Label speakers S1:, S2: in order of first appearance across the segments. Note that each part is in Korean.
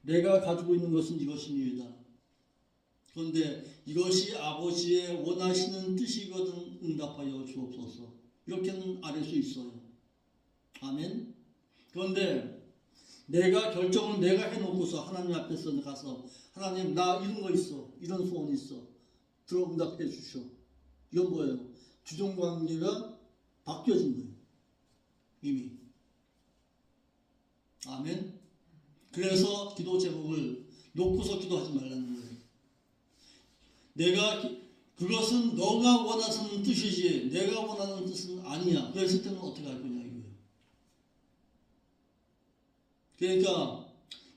S1: 내가 가지고 있는 것은 이것입니다. 그런데 이것이 아버지의 원하시는 뜻이거든 응답하여 주옵소서. 이렇게는 안 할 수 있어요. 아멘. 그런데 내가 결정을 내가 해놓고서 하나님 앞에서 가서 하나님 나 이런 거 있어, 이런 소원이 있어, 들어 응답해 주셔. 이건 뭐예요? 주종관계가 바뀌어진 거예요. 이미. 아멘. 그래서 기도 제목을 놓고서 기도하지 말라는 거예요. 내가 그것은 너가 원하는 뜻이지 내가 원하는 뜻은 아니야. 그랬을 때는 어떻게 할 거냐 이거예요. 그러니까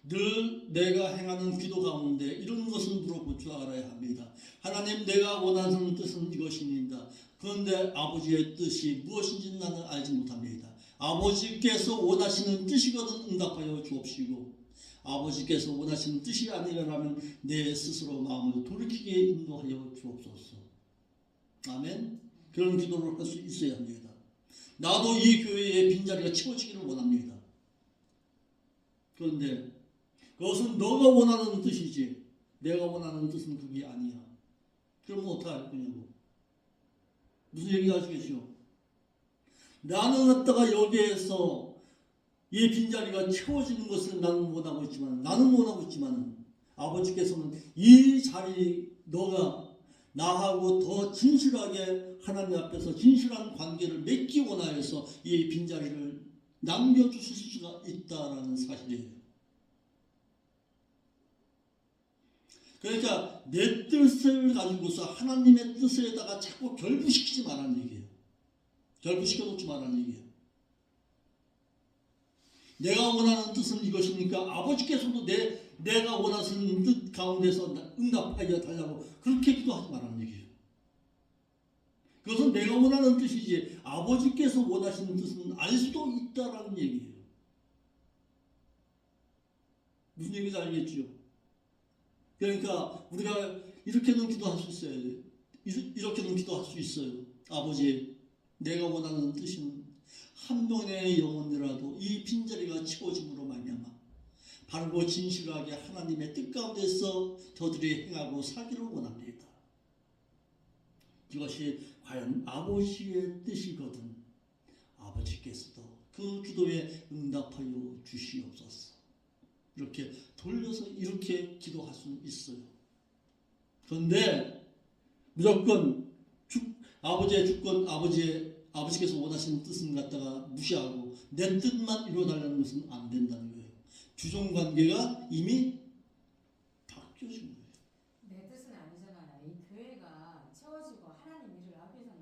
S1: 늘 내가 행하는 기도 가운데 이런 것은 물어볼 줄 알아야 합니다. 하나님 내가 원하는 뜻은 이것입니다. 그런데 아버지의 뜻이 무엇인지 나는 알지 못합니다. 아버지께서 원하시는 뜻이거든 응답하여 주옵시고 아버지께서 원하시는 뜻이 아니라면 내 스스로 마음을 돌이키게 인도하여 주옵소서. 아멘. 그런 기도를 할 수 있어야 합니다. 나도 이 교회의 빈자리가 채워지기를 원합니다. 그런데 그것은 너가 원하는 뜻이지 내가 원하는 뜻은 그게 아니야. 그러면 어떻게 할 거냐고. 무슨 얘기 아시겠죠? 나는 갖다가 여기에서 이 빈자리가 채워지는 것을 나는 원하고 있지만 아버지께서는 이 자리 너가 나하고 더 진실하게 하나님 앞에서 진실한 관계를 맺기 원하여서 이 빈자리를 남겨주실 수가 있다라는 사실이에요. 그러니까 내 뜻을 가지고서 하나님의 뜻에다가 자꾸 결부시키지 말라는 얘기예요. 결부시켜 놓지 말라는 얘기예요. 내가 원하는 뜻은 이것이니까 아버지께서도 내가 원하시는 뜻 가운데서 응답하여 달라고 그렇게 기도하지 말라는 얘기예요. 그것은 내가 원하는 뜻이지 아버지께서 원하시는 뜻은 알 수도 있다라는 얘기예요. 무슨 얘기인지 알겠죠? 그러니까 우리가 이렇게는 기도할 수 있어요. 이렇게는 기도할 수 있어요. 아버지, 내가 원하는 뜻은 한 명의 영혼이라도 이 빈자리가 채워짐으로 말미암아 바르고 진실하게 하나님의 뜻 가운데서 저들이 행하고 살기를 원합니다. 이것이 과연 아버지의 뜻이거든 아버지께서도 그 기도에 응답하여 주시옵소서. 이렇게 돌려서 이렇게 기도할 수 있어요. 그런데 무조건 아버지의 주권, 아버지께서 원하시는 뜻은 갖다가 무시하고 내 뜻만 이루어달라는 것은 안 된다는 거예요. 주종관계가 이미 바뀌어진 거예요.
S2: 내 뜻은 아니잖아요. 이 교회가 채워지고 하나님 일을 하기 위해서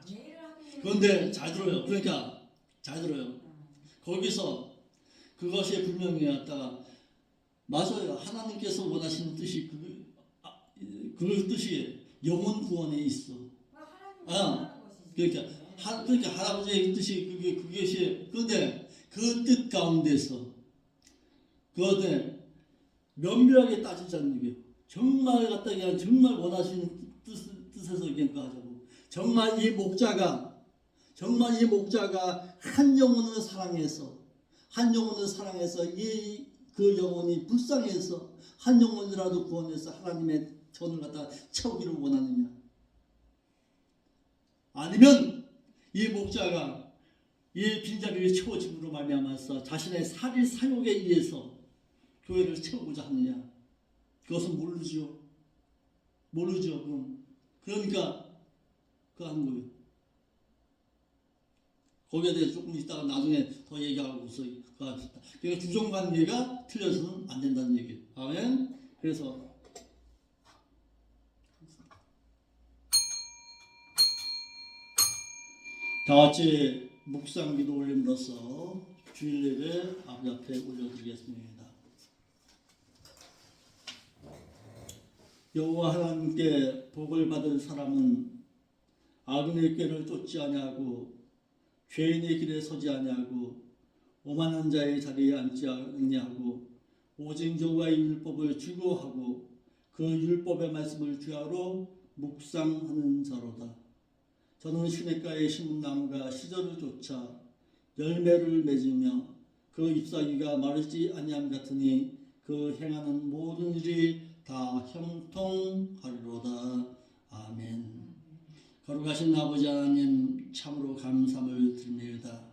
S2: 내 일을 하기 위해서.
S1: 그런데 잘 들어요. 그러니까 잘 들어요. 거기서 그것이 분명히 갖다가 맞아요. 하나님께서 원하시는 뜻이 그 뜻이 영혼 구원에 있어. 그러니까 할아버지의 뜻이 그것이 그런데 그 뜻 가운데서 그런데 면밀하게 따지자는 게 정말 갖다 그냥 정말 원하시는 뜻에서 하자고 정말 이 목자가 한 영혼을 사랑해서 그 영혼이 불쌍해서 한 영혼이라도 구원해서 하나님의 전을 갖다 채우기를 원하느냐? 아니면 이 목자가 이 빈자리를 채워짐으로 말미암아서 자신의 살일 사욕에 의해서 교회를 채우고자 하느냐? 그것은 모르죠. 그러니까 그거 하는 거예요. 거기에 대해서 조금 이따가 나중에 더 얘기하고서 그거 합시다. 그러니까 주종관계가 틀려서는 안 된다는 얘기예요. 아멘. 그래서 다 같이 묵상 기도 올림으로써 주일 예배 아버지 앞에 올려드리겠습니다. 여호와 하나님께 복을 받을 사람은 악인의 꾀를 쫓지 아니하고 죄인의 길에 서지 아니하고 오만한 자의 자리에 앉지 아니하고 오직 여호와의 율법을 즐거워하고 그 율법의 말씀을 주야로 묵상하는 자로다. 저는 시냇가에 심은 나무가 시절을 쫓아 열매를 맺으며 그 잎사귀가 마르지 아니함 같으니 그 행하는 모든 일이 다 형통하리로다. 아멘. 거룩하신 아버지 하나님, 참으로 감사함을 드립니다.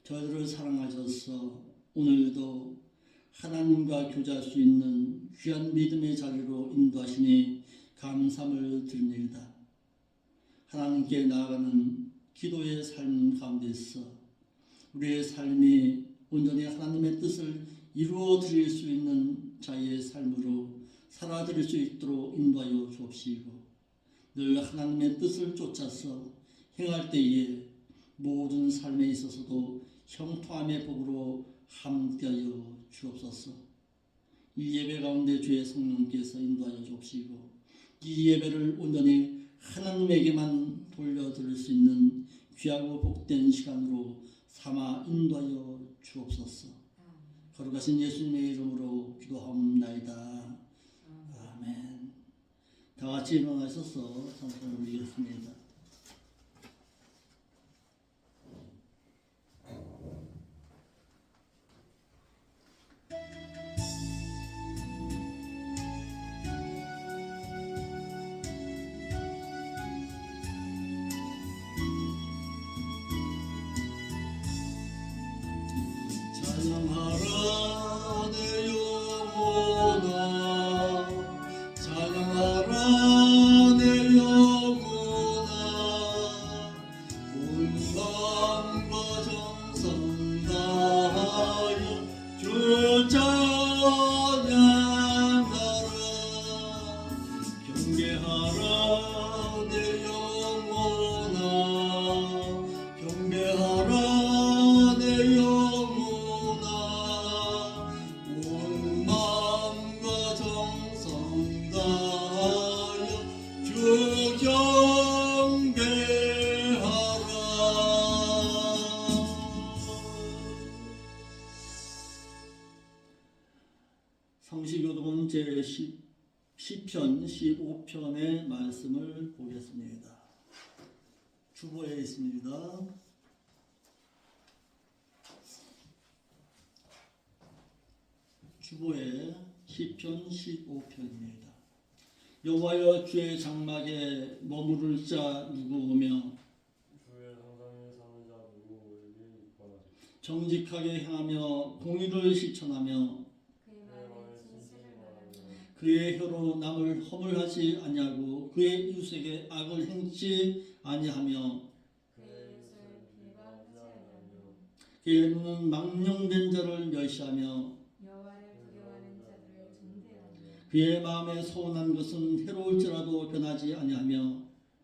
S1: 저희들을 사랑하셔서 오늘도 하나님과 교제할 수 있는 귀한 믿음의 자리로 인도하시니 감사함을 드립니다. 하나님께 나아가는 기도의 삶 가운데서 우리의 삶이 온전히 하나님의 뜻을 이루어 드릴 수 있는 자의 삶으로 살아드릴 수 있도록 인도하여 주옵시고, 늘 하나님의 뜻을 쫓아서 행할 때에 모든 삶에 있어서도 형통함의 복으로 함께하여 주옵소서. 이 예배 가운데 주의 성령께서 인도하여 주옵시고, 이 예배를 온전히 하나님에게만 돌려드릴 수 있는 귀하고 복된 시간으로 삼아 인도하여 주옵소서. 거룩하신 예수님의 이름으로 기도하옵나이다. 아멘. 다 같이 일어나셔서 찬송을 올리겠습니다. 찬양하라 내 영혼아, 찬양하라 내 영혼아, 온 마음과 정성 다하여 주 찬양하라. 경배하라 내 영혼아, 경배하라 내 영혼아, 온 마음과 정성 다하여 주 경배하라. 성시교독은 시편 15편의 말씀을 보겠습니다. 주보에 있습니다. 주보에 시편 15편입니다. 여호와여, 주의 장막에 머무를 자 누구오며
S3: 주의 상상에 사는 자 누구에게 있거나
S1: 정직하게 행하며 공의를 실천하며
S2: 그의 말에 진실을 말하며
S1: 그의 혀로 남을 허물하지 아니하고 그의 이웃에게 악을 행치 아니하며
S2: 그의 이웃을 비방하지 아니하며
S1: 그의 눈은 망령된 자를 멸시하며
S2: 여호와를 두려워하는 자들을 존대하며
S1: 그의 마음에 소원한 것은 해로울지라도 변하지 아니하며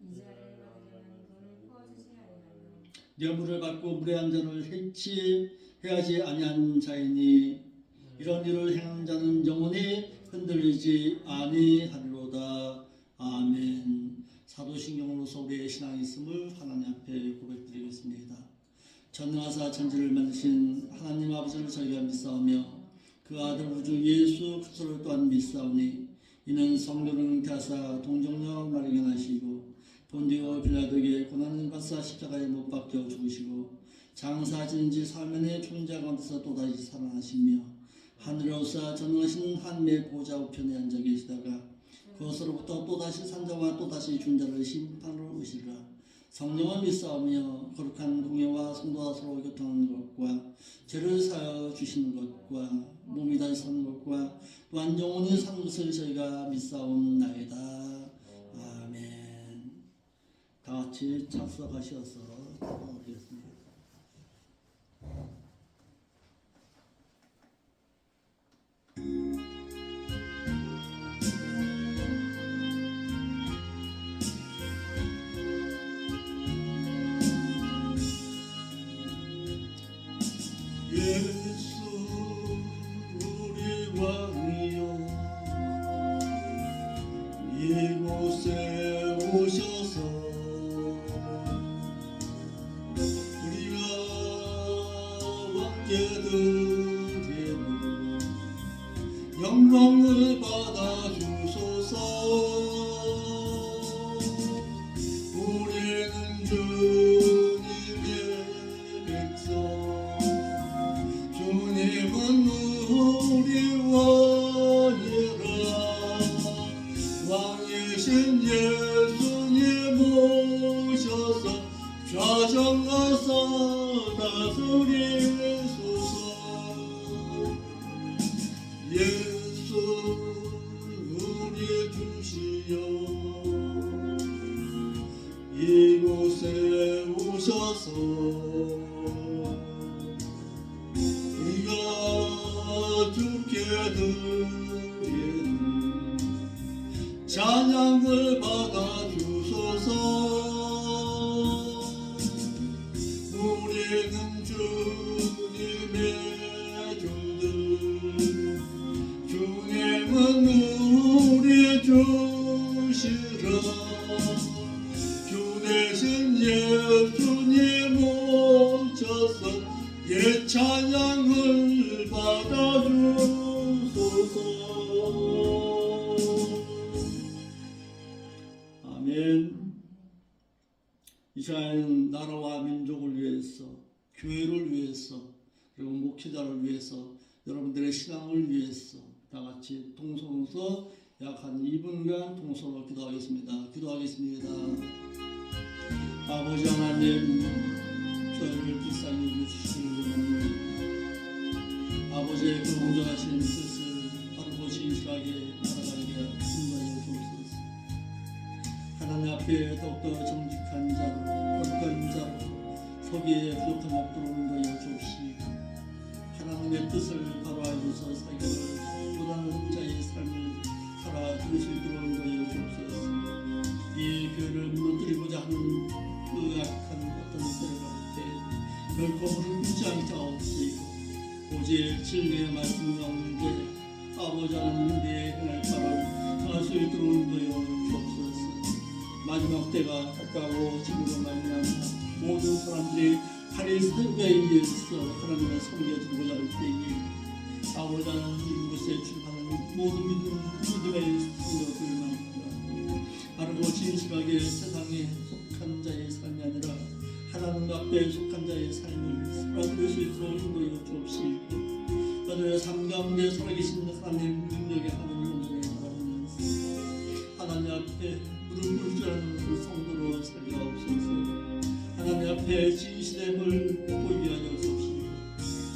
S2: 이자를 받으려면 돈을 퍼주지 아니하며
S1: 뇌물을 받고 무례한 자를 해치해하지 아니한 자이니 이런 일을 행하는 자는 영원히 흔들리지 아니하리로다. 아멘. 사도신경으로서 우리의 신앙이 있음을 하나님 앞에 고백드리겠습니다. 전능하사 천지를 만드신 하나님 아버지를 저희가 믿사오며 그 아들 우주 예수 그리스도를 또한 믿사오니 이는 성도를 대하사 동정녀 발견하시고 본디오 빌라도에게 고난을 받사 십자가에 못 박혀 죽으시고 장사 지은 지 사면의 존재 가운데서 또다시 살아나시며 하늘에 오사 전능하신 하나님의 보좌 우편에 앉아 계시다가 그것으로부터 또다시 산자와 또다시 준자를 심판으로 오시리라. 성령을 믿사오며 거룩한 공예와 성도와 서로 교통하는 것과 죄를 사하여 주시는 것과 몸이 다시 사는 것과 또한 영원히 사는 것을 저희가 믿사옵나이다. 아멘. 다 같이 착석하셔서 기도하겠습니다. 예수 우리 왕이여, 이곳에 오셔서 우리가 왕께드리는 영광을 받아주소서. 우리는 주님의 백성, 주님은 우리 찬양을 받아 주소서. 우리는 주님의 종들, 주님은 우리 주시라. 주 대신 예수님 오셔서 옛 찬양을 받아 주소서. 아멘. 이 시간에는 나라와 민족을 위해서, 교회를 위해서, 그리고 목회자를 위해서, 여러분들의 신앙을 위해서 다 같이 동성서 약 한 2분간 동서로 기도하겠습니다. 기도하겠습니다. 아버지 하나님, 교회를 불쌍히 여주시는 아버지의 그 온전하신 뜻을 바르고 진실하게 살아가게 인도하여 주옵소서. 하나님 앞에 더욱더 정직한 자로, 거룩한 자로 서기에 부족한 없도록 인도하여 주옵시고, 하나님의 뜻을 바로 알고서 살기를 원하는 자의 삶을 살아들 수 있도록 인도하여 주옵소서. 이 교회를 무너뜨리고자 하는 그 악한 어떤 세력 때 결코 물지 않을 자 없으시고, 오직 진리의 말씀 가운데 아버지 하나님의 행할 바를 행할 수 있도록 인도하여 주옵소서. 마지막 때가 가까워 지금으로 말미암아 모든 사람들이 칼의 사역에 의해서 하나님을 섬겨주고자 할 때에 아버지 하나님 이곳에 출입하는 모든 믿음의 성도들만과 바르고 진실하게 세상에 속한 자의 삶이 아니라 하나님 앞에 속한 자의 삶을 살아들 수 있도록 인도하여 주옵시고, 너희의 삶 가운데 살아계신 하나님 능력의 하나님 온전히 바라보면서 하나님 앞에 무릎 꿇지 않는 그 성도로 살게 하옵소서. 하나님 앞에 진실됨을 보이게 하여 주옵시고,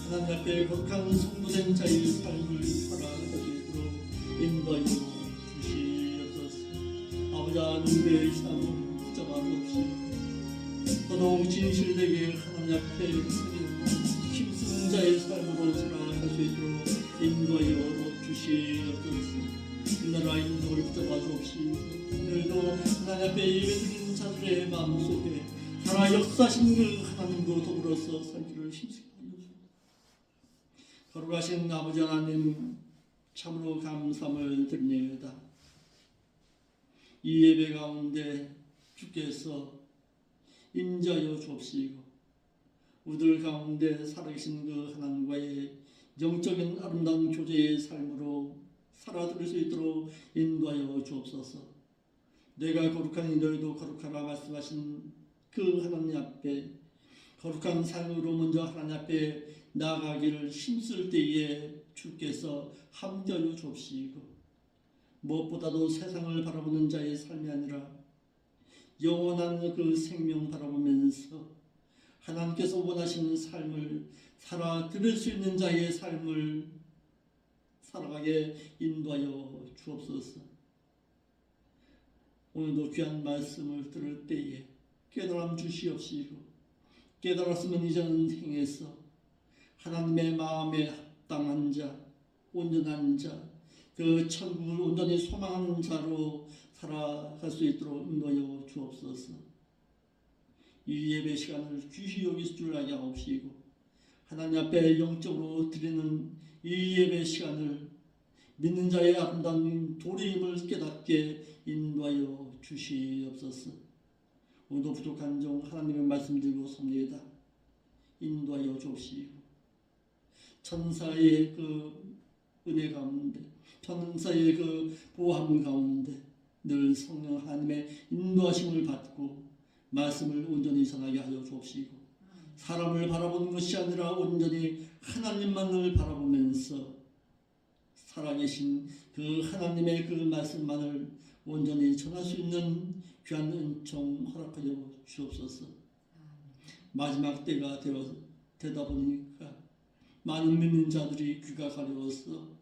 S1: 하나님 앞에 거룩한 성도된 자의 삶을 살아갈 수 있도록 인도하여 주시옵소서. 아버지 하나님의 신앙을 붙잡아 주옵시고, 더더욱 진실되게 하나님 앞에 힘쓰는 자의 삶으로 살아갈 수 있도록 인도하여 주시옵소서. 이 나라 인도를 붙잡아 주옵시고, 오늘도 하나님 앞에 예배드리는 자들의 마음속에 살아 역사하신 그 하나님과 더불어서 살기를 힘쓰게 하여 주옵소서. 거룩하신 아버지 하나님, 참으로 감사함을 드립니다. 이 예배 가운데 주께서 임재하여 주옵시고, 우리들 가운데 살아계신 그 하나님과의 영적인 아름다운 교제의 삶으로 살아들 수 있도록 인도하여 주옵소서. 내가 거룩한 이들도 거룩하라 말씀하신 그 하나님 앞에 거룩한 삶으로 먼저 하나님 앞에 나아가기를 힘쓸 때에 주께서 함께하여 주옵시고, 무엇보다도 세상을 바라보는 자의 삶이 아니라 영원한 그 생명 바라보면서 하나님께서 원하시는 삶을 살아들을 수 있는 자의 삶을 살아가게 인도하여 주옵소서. 오늘도 귀한 말씀을 들을 때에 깨달음 주시옵시고, 깨달았으면 이제는 행해서 하나님의 마음에 합당한 자, 온전한 자, 그 천국을 온전히 소망하는 자로 살아갈 수 있도록 인도하여 주옵소서. 이 예배 시간을 귀히 여길 줄 알게 하옵시고, 하나님 앞에 영적으로 드리는 이 예배 시간을 믿는 자의 아름다운 도리임을 깨닫게 인도하여 주시옵소서. 오늘도 부족한 종 하나님의 말씀 들고 섭니다. 인도하여 주옵시고, 천사의 그 은혜 가운데, 천사의 그 보호함 가운데 늘 성령 하나님의 인도하심을 받고 말씀을 온전히 전하게 하여 주옵시고, 사람을 바라보는 것이 아니라 온전히 하나님만을 바라보면서 살아계신 그 하나님의 그 말씀만을 온전히 전할 수 있는 귀한 은총 허락하여 주옵소서. 마지막 때가 되다 보니까 많은 믿는 자들이 귀가 가려워서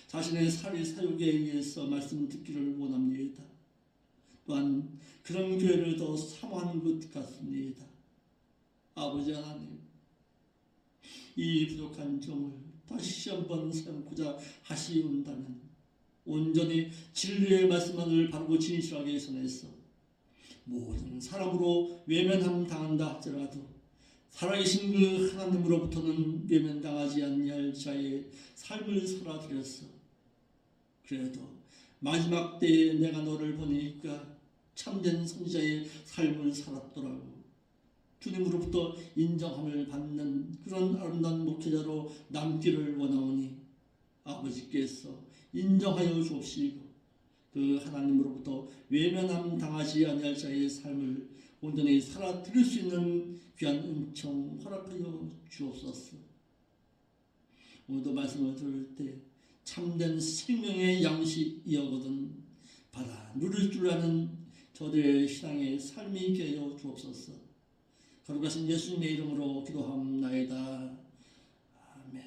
S1: 자신의 살이 사욕에 의해서 말씀 듣기를 원합니다. 또한 그런 교회를 더 사모하는 것 같습니다. 아버지 하나님, 이 부족한 종을 다시 한번 세우고자 하시온다면 온전히 진리의 말씀만을 바르고 진실하게 전했어. 모든 사람으로 외면함 당한다 할지라도 살아계신 그 하나님으로부터는 외면당하지 아니할 자의 삶을 살아드렸어. 그래도 마지막 때에 내가 너를 보니까 참된 선지자의 삶을 살았더라고. 주님으로부터 인정함을 받는 그런 아름다운 목회자로 남기를 원하오니 아버지께서 인정하여 주옵시고 그 하나님으로부터 외면함 당하지 아니할 자의 삶을 온전히 살아드릴 수 있는 귀한 은총 허락하여 주옵소서. 오늘도 말씀을 들을 때 참된 생명의 양식이어거든 받아 누릴 줄 아는 저들의 신앙의 삶이 있게 하여 주옵소서. 거룩하신 예수님의 이름으로 기도합나이다. 아멘.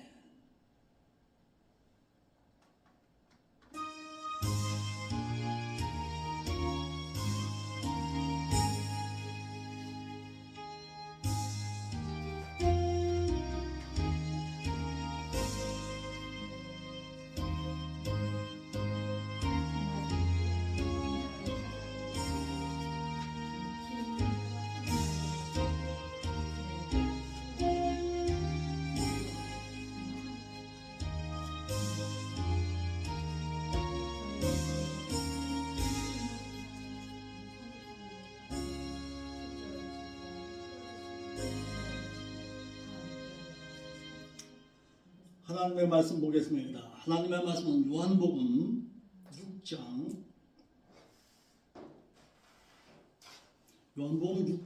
S1: 하나님의 말씀 보겠습니다. 하나님의 말씀은 요한복음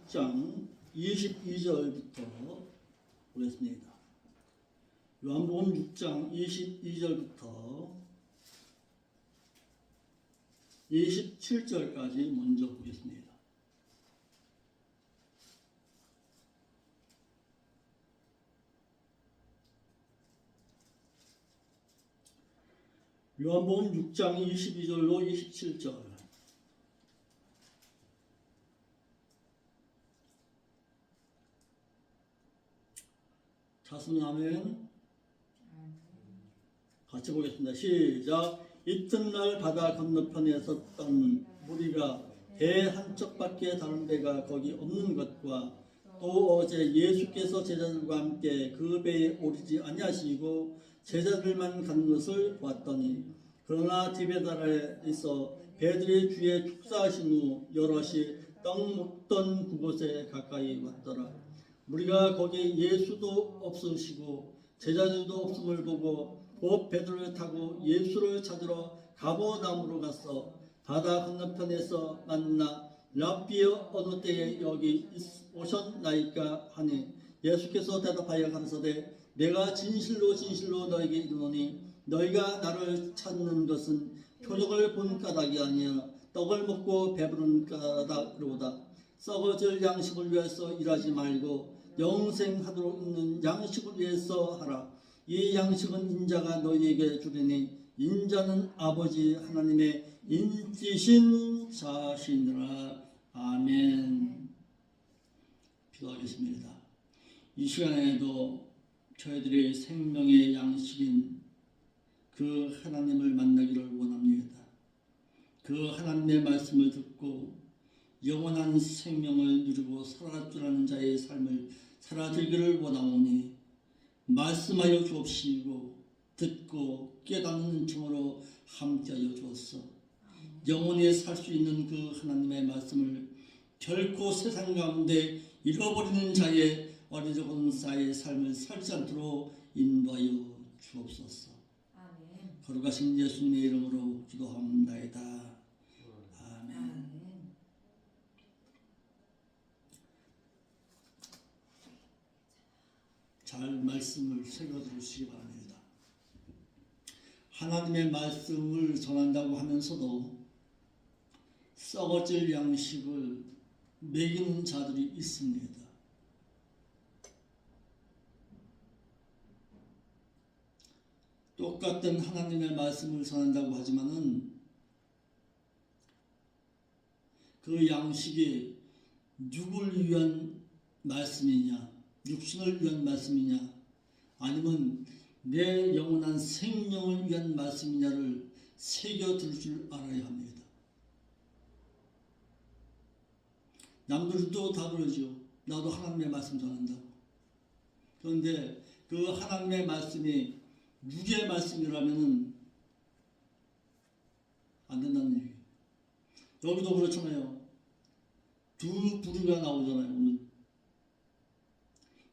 S1: 6장 22절부터 보겠습니다. 요한복음 6장 22절부터 27절까지 먼저 보겠습니다. 요한복음 6장 22절로 27절. 자수하면 같이 보겠습니다. 시작. 이튿날 바다 건너편에 섰던 무리가 배 한쪽밖에 다른 배가 거기 없는 것과 또 어제 예수께서 제자들과 함께 그 배에 오르지 아니하시고 제자들만 간 것을 보았더니 그러나 디베다라에 있어 배들이 주에 축사하신 후 여럿이 떡 먹던 그곳에 가까이 왔더라. 우리가 거기 예수도 없으시고 제자들도 없음을 보고 곧 배들을 타고 예수를 찾으러 가버나움으로 갔어. 바다 건너편에서 만나 랍비여 어느 때에 여기 오셨나이까 하니 예수께서 대답하여 가라사대 내가 진실로 진실로 너에게 이르노니 너희가 나를 찾는 것은 표적을 본 까닭이 아니야 떡을 먹고 배부른 까닭으로다. 썩어질 양식을 위해서 일하지 말고 영생하도록 있는 양식을 위해서 하라. 이 양식은 인자가 너희에게 주리니 인자는 아버지 하나님의 인지신 자시니라. 아멘. 기도하겠습니다. 이 시간에도 저희들의 생명의 양식인 그 하나님을 만나기를 원합니다. 그 하나님의 말씀을 듣고 영원한 생명을 누리고 살아갈 줄 아는 자의 삶을 살아들기를 원하오니 말씀하여 주옵시고 듣고 깨닫는 은총으로 함께하여 주옵소서. 영원히 살 수 있는 그 하나님의 말씀을 결코 세상 가운데 잃어버리는 자의 어리석은 자의 삶을 살지 않도록 인도하여 주옵소서.
S2: 아멘.
S1: 거룩하신 예수님의 이름으로 기도합나이다. 아멘.
S2: 아멘.
S1: 잘 말씀을 새겨두시기 바랍니다. 하나님의 말씀을 전한다고 하면서도 썩어질 양식을 먹이는 자들이 있습니다. 똑같은 하나님의 말씀을 전한다고 하지만은 그 양식이 누구를 위한 말씀이냐, 육신을 위한 말씀이냐, 아니면 내 영원한 생명을 위한 말씀이냐를 새겨들 줄 알아야 합니다. 남들도 다 그러죠. 나도 하나님의 말씀 전한다고. 그런데 그 하나님의 말씀이 누구의 말씀이라면은 안 된다는 얘기예요. 여기도 그렇잖아요. 두 부류가 나오잖아요. 오늘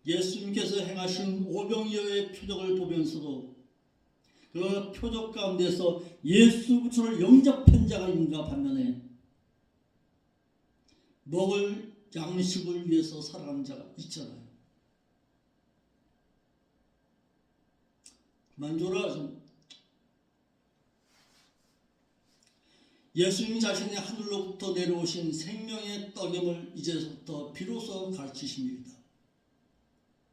S1: 예수님께서 행하신 오병이어의 표적을 보면서도 그 표적 가운데서 예수 그리스도를 영접한 자가 있는가 반면에 먹을 양식을 위해서 살아가는 자가 있잖아요. 만조라 좀. 예수님 자신이 하늘로부터 내려오신 생명의 떡임을 이제부터 비로소 가르치십니다.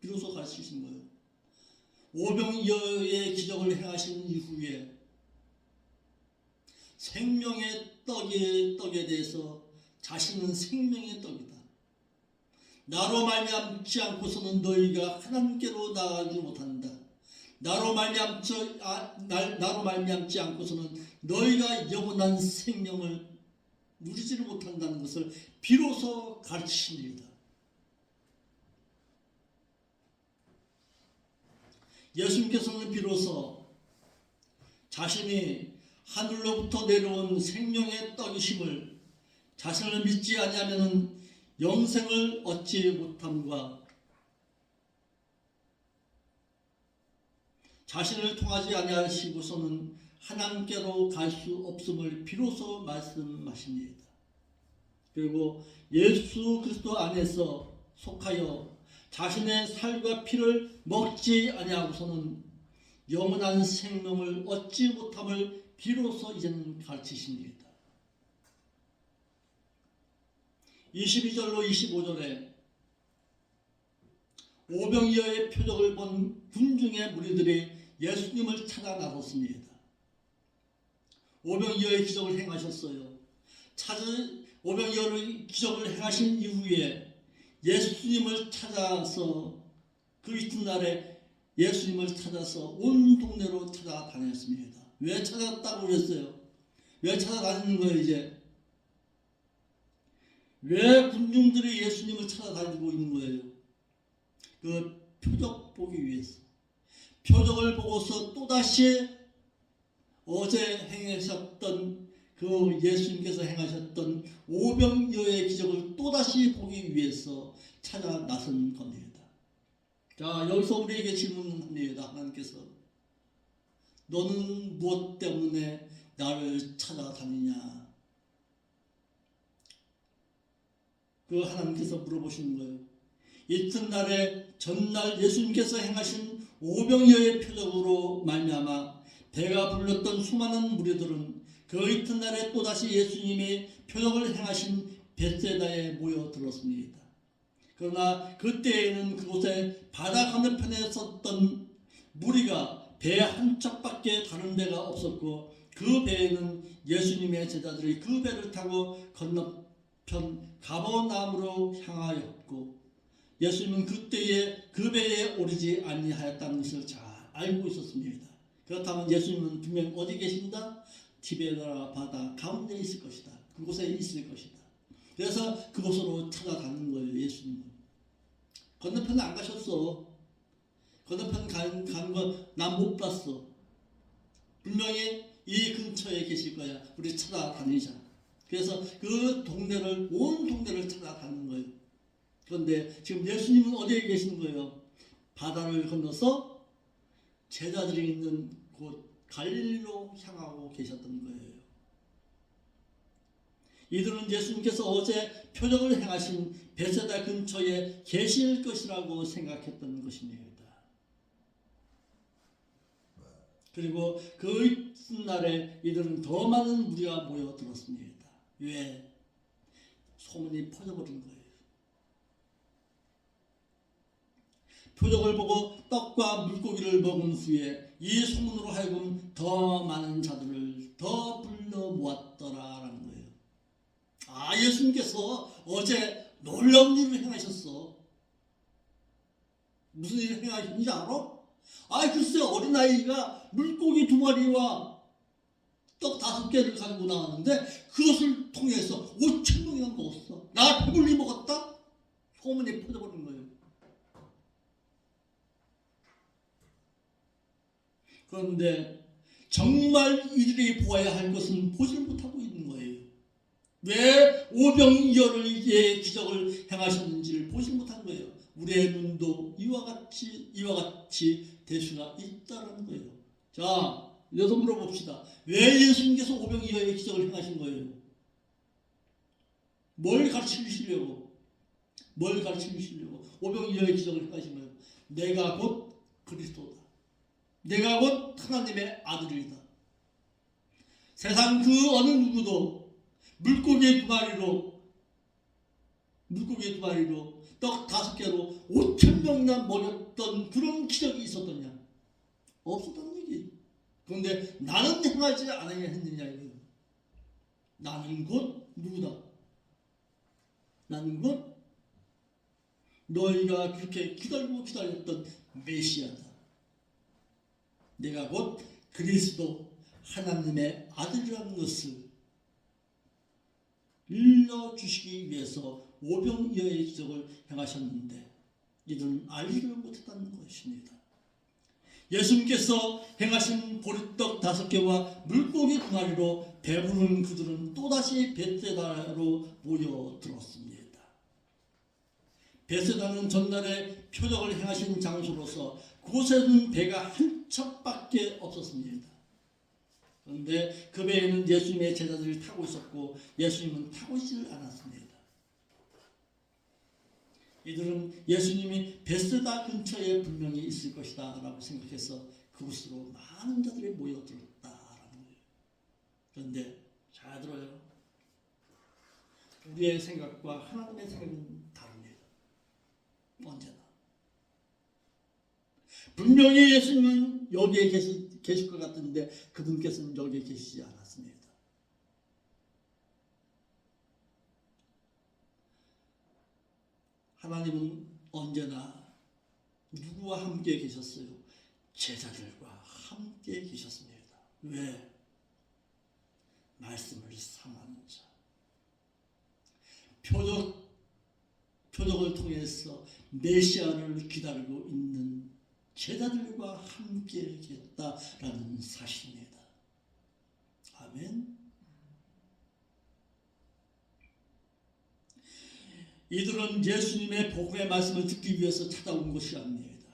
S1: 비로소 가르치신 거예요. 오병이어의 기적을 행하신 이후에 생명의 떡에 대해서 자신은 생명의 떡이다. 나로 말미암지 않고서는 너희가 하나님께로 나아가지 못한다. 나로 말미암지 않고서는 너희가 영원한 생명을 누리지를 못한다는 것을 비로소 가르치십니다. 예수님께서는 비로소 자신이 하늘로부터 내려온 생명의 떡이심을 자신을 믿지 아니하면 영생을 얻지 못함과 자신을 통하지 아니하시고서는 하나님께로 갈 수 없음을 비로소 말씀하십니다. 그리고 예수 그리스도 안에서 속하여 자신의 살과 피를 먹지 아니하고서는 영원한 생명을 얻지 못함을 비로소 이제는 가르치십니다. 22절로 25절에 오병이어의 표적을 본 군중의 무리들이 예수님을 찾아 나섰습니다. 오병이어의 기적을 행하셨어요. 오병이어의 기적을 행하신 이후에 예수님을 찾아서 그 이튿날에 예수님을 찾아서 온 동네로 찾아다녔습니다. 왜 찾았다고 그랬어요? 왜 찾아다니는 거예요 이제? 왜 군중들이 예수님을 찾아다니고 있는 거예요? 그 표적 보기 위해서. 표적을 보고서 또다시 어제 행하셨던 그 예수님께서 행하셨던 오병이어의 기적을 또다시 보기 위해서 찾아 나선 겁니다. 자, 여기서 우리에게 질문합니다. 하나님께서 너는 무엇 때문에 나를 찾아다니냐? 그 하나님께서 물어보시는 거예요. 이튿날에 전날 예수님께서 행하신 오병이어의 표적으로 말미암아 배가 불렀던 수많은 무리들은 그 이튿날에 또다시 예수님이 표적을 행하신 벳세다에 모여들었습니다. 그러나 그때에는 그곳에 바다 건너편에 섰던 무리가 배 한 척밖에 다른 배가 없었고 그 배에는 예수님의 제자들이 그 배를 타고 건너편 가버나움으로 향하였고 예수님은 그때에 그 배에 오르지 아니하였다는 것을 잘 알고 있었습니다. 그렇다면 예수님은 분명 어디 계신다? 티베라 바다 가운데 있을 것이다. 그곳에 있을 것이다. 그래서 그곳으로 찾아가는 거예요. 예수님은. 건너편에 안 가셨어. 건너편 가는 거 난 못 봤어. 분명히 이 근처에 계실 거야. 우리 찾아다니자. 그래서 그 동네를 온 동네를 찾아다니는 거예요. 그런데 지금 예수님은 어디에 계시는 거예요? 바다를 건너서 제자들이 있는 곳 갈릴리로 향하고 계셨던 거예요. 이들은 예수님께서 어제 표적을 행하신 벳세다 근처에 계실 것이라고 생각했던 것입니다. 그리고 그 이튿날에 이들은 더 많은 무리가 모여들었습니다. 왜? 소문이 퍼져버린 거예요. 표적을 보고 떡과 물고기를 먹은 후에 이 소문으로 하여금 더 많은 자들을 더 불러 모았더라라는 거예요. 아, 예수님께서 어제 놀라운 일을 행하셨어. 무슨 일을 행하셨는지 알아? 아, 글쎄 어린아이가 물고기 2마리와 떡 5개를 가지고 나왔는데 그것을 통해서 5천 명이나 먹었어. 나 배불리 먹었다? 소문이 퍼져버린 거예요. 그런데 정말 이들이 보아야 할 것은 보질 못하고 있는 거예요. 왜 오병이어의 기적을 행하셨는지를 보지 못한 거예요. 우리의 눈도 이와 같이 될 수가 있다는 거예요. 자, 여기서 물어봅시다. 왜 예수님께서 오병이어의 기적을 행하신 거예요? 뭘 가르치시려고? 오병이어의 기적을 행하신 거예요. 내가 곧 그리스도다. 내가 곧 하나님의 아들이다. 세상 그 어느 누구도 물고기 두 마리로 떡 5개로 5천 명이나 먹였던 그런 기적이 있었더냐? 없었던 얘기. 그런데 나는 행하지 않아야 했느냐 이거예요. 나는 곧 누구다? 나는 곧 너희가 그렇게 기다렸던 메시아다. 내가 곧 그리스도 하나님의 아들이라는 것을 일러주시기 위해서 오병이어의 기적을 행하셨는데 이들은 알지를 못했다는 것입니다. 예수님께서 행하신 보리떡 5개와 물고기 2마리로 배부른 그들은 또다시 벳세다로 모여들었습니다. 벳세다는 전날에 표적을 행하신 장소로서 그곳에는 배가 한 척밖에 없었습니다. 그런데 그 배에는 예수님의 제자들이 타고 있었고 예수님은 타고 있지를 않았습니다. 이들은 예수님이 벳세다 근처에 분명히 있을 것이다 라고 생각해서 그곳으로 많은 자들이 모여들었다라는 거예요. 그런데 잘 들어요. 우리의 생각과 하나님의 생각은 다릅니다. 언제나. 분명히 예수님은 여기에 계실 것 같은데 그분께서는 여기에 계시지 않았습니다. 하나님은 언제나 누구와 함께 계셨어요? 제자들과 함께 계셨습니다. 왜? 말씀을 상하는 자. 표적을 통해서 메시아를 기다리고 있는 제자들과 함께 계셨다라는 사실입니다. 아멘. 이들은 예수님의 복음의 말씀을 듣기 위해서 찾아온 것이 아닙니다.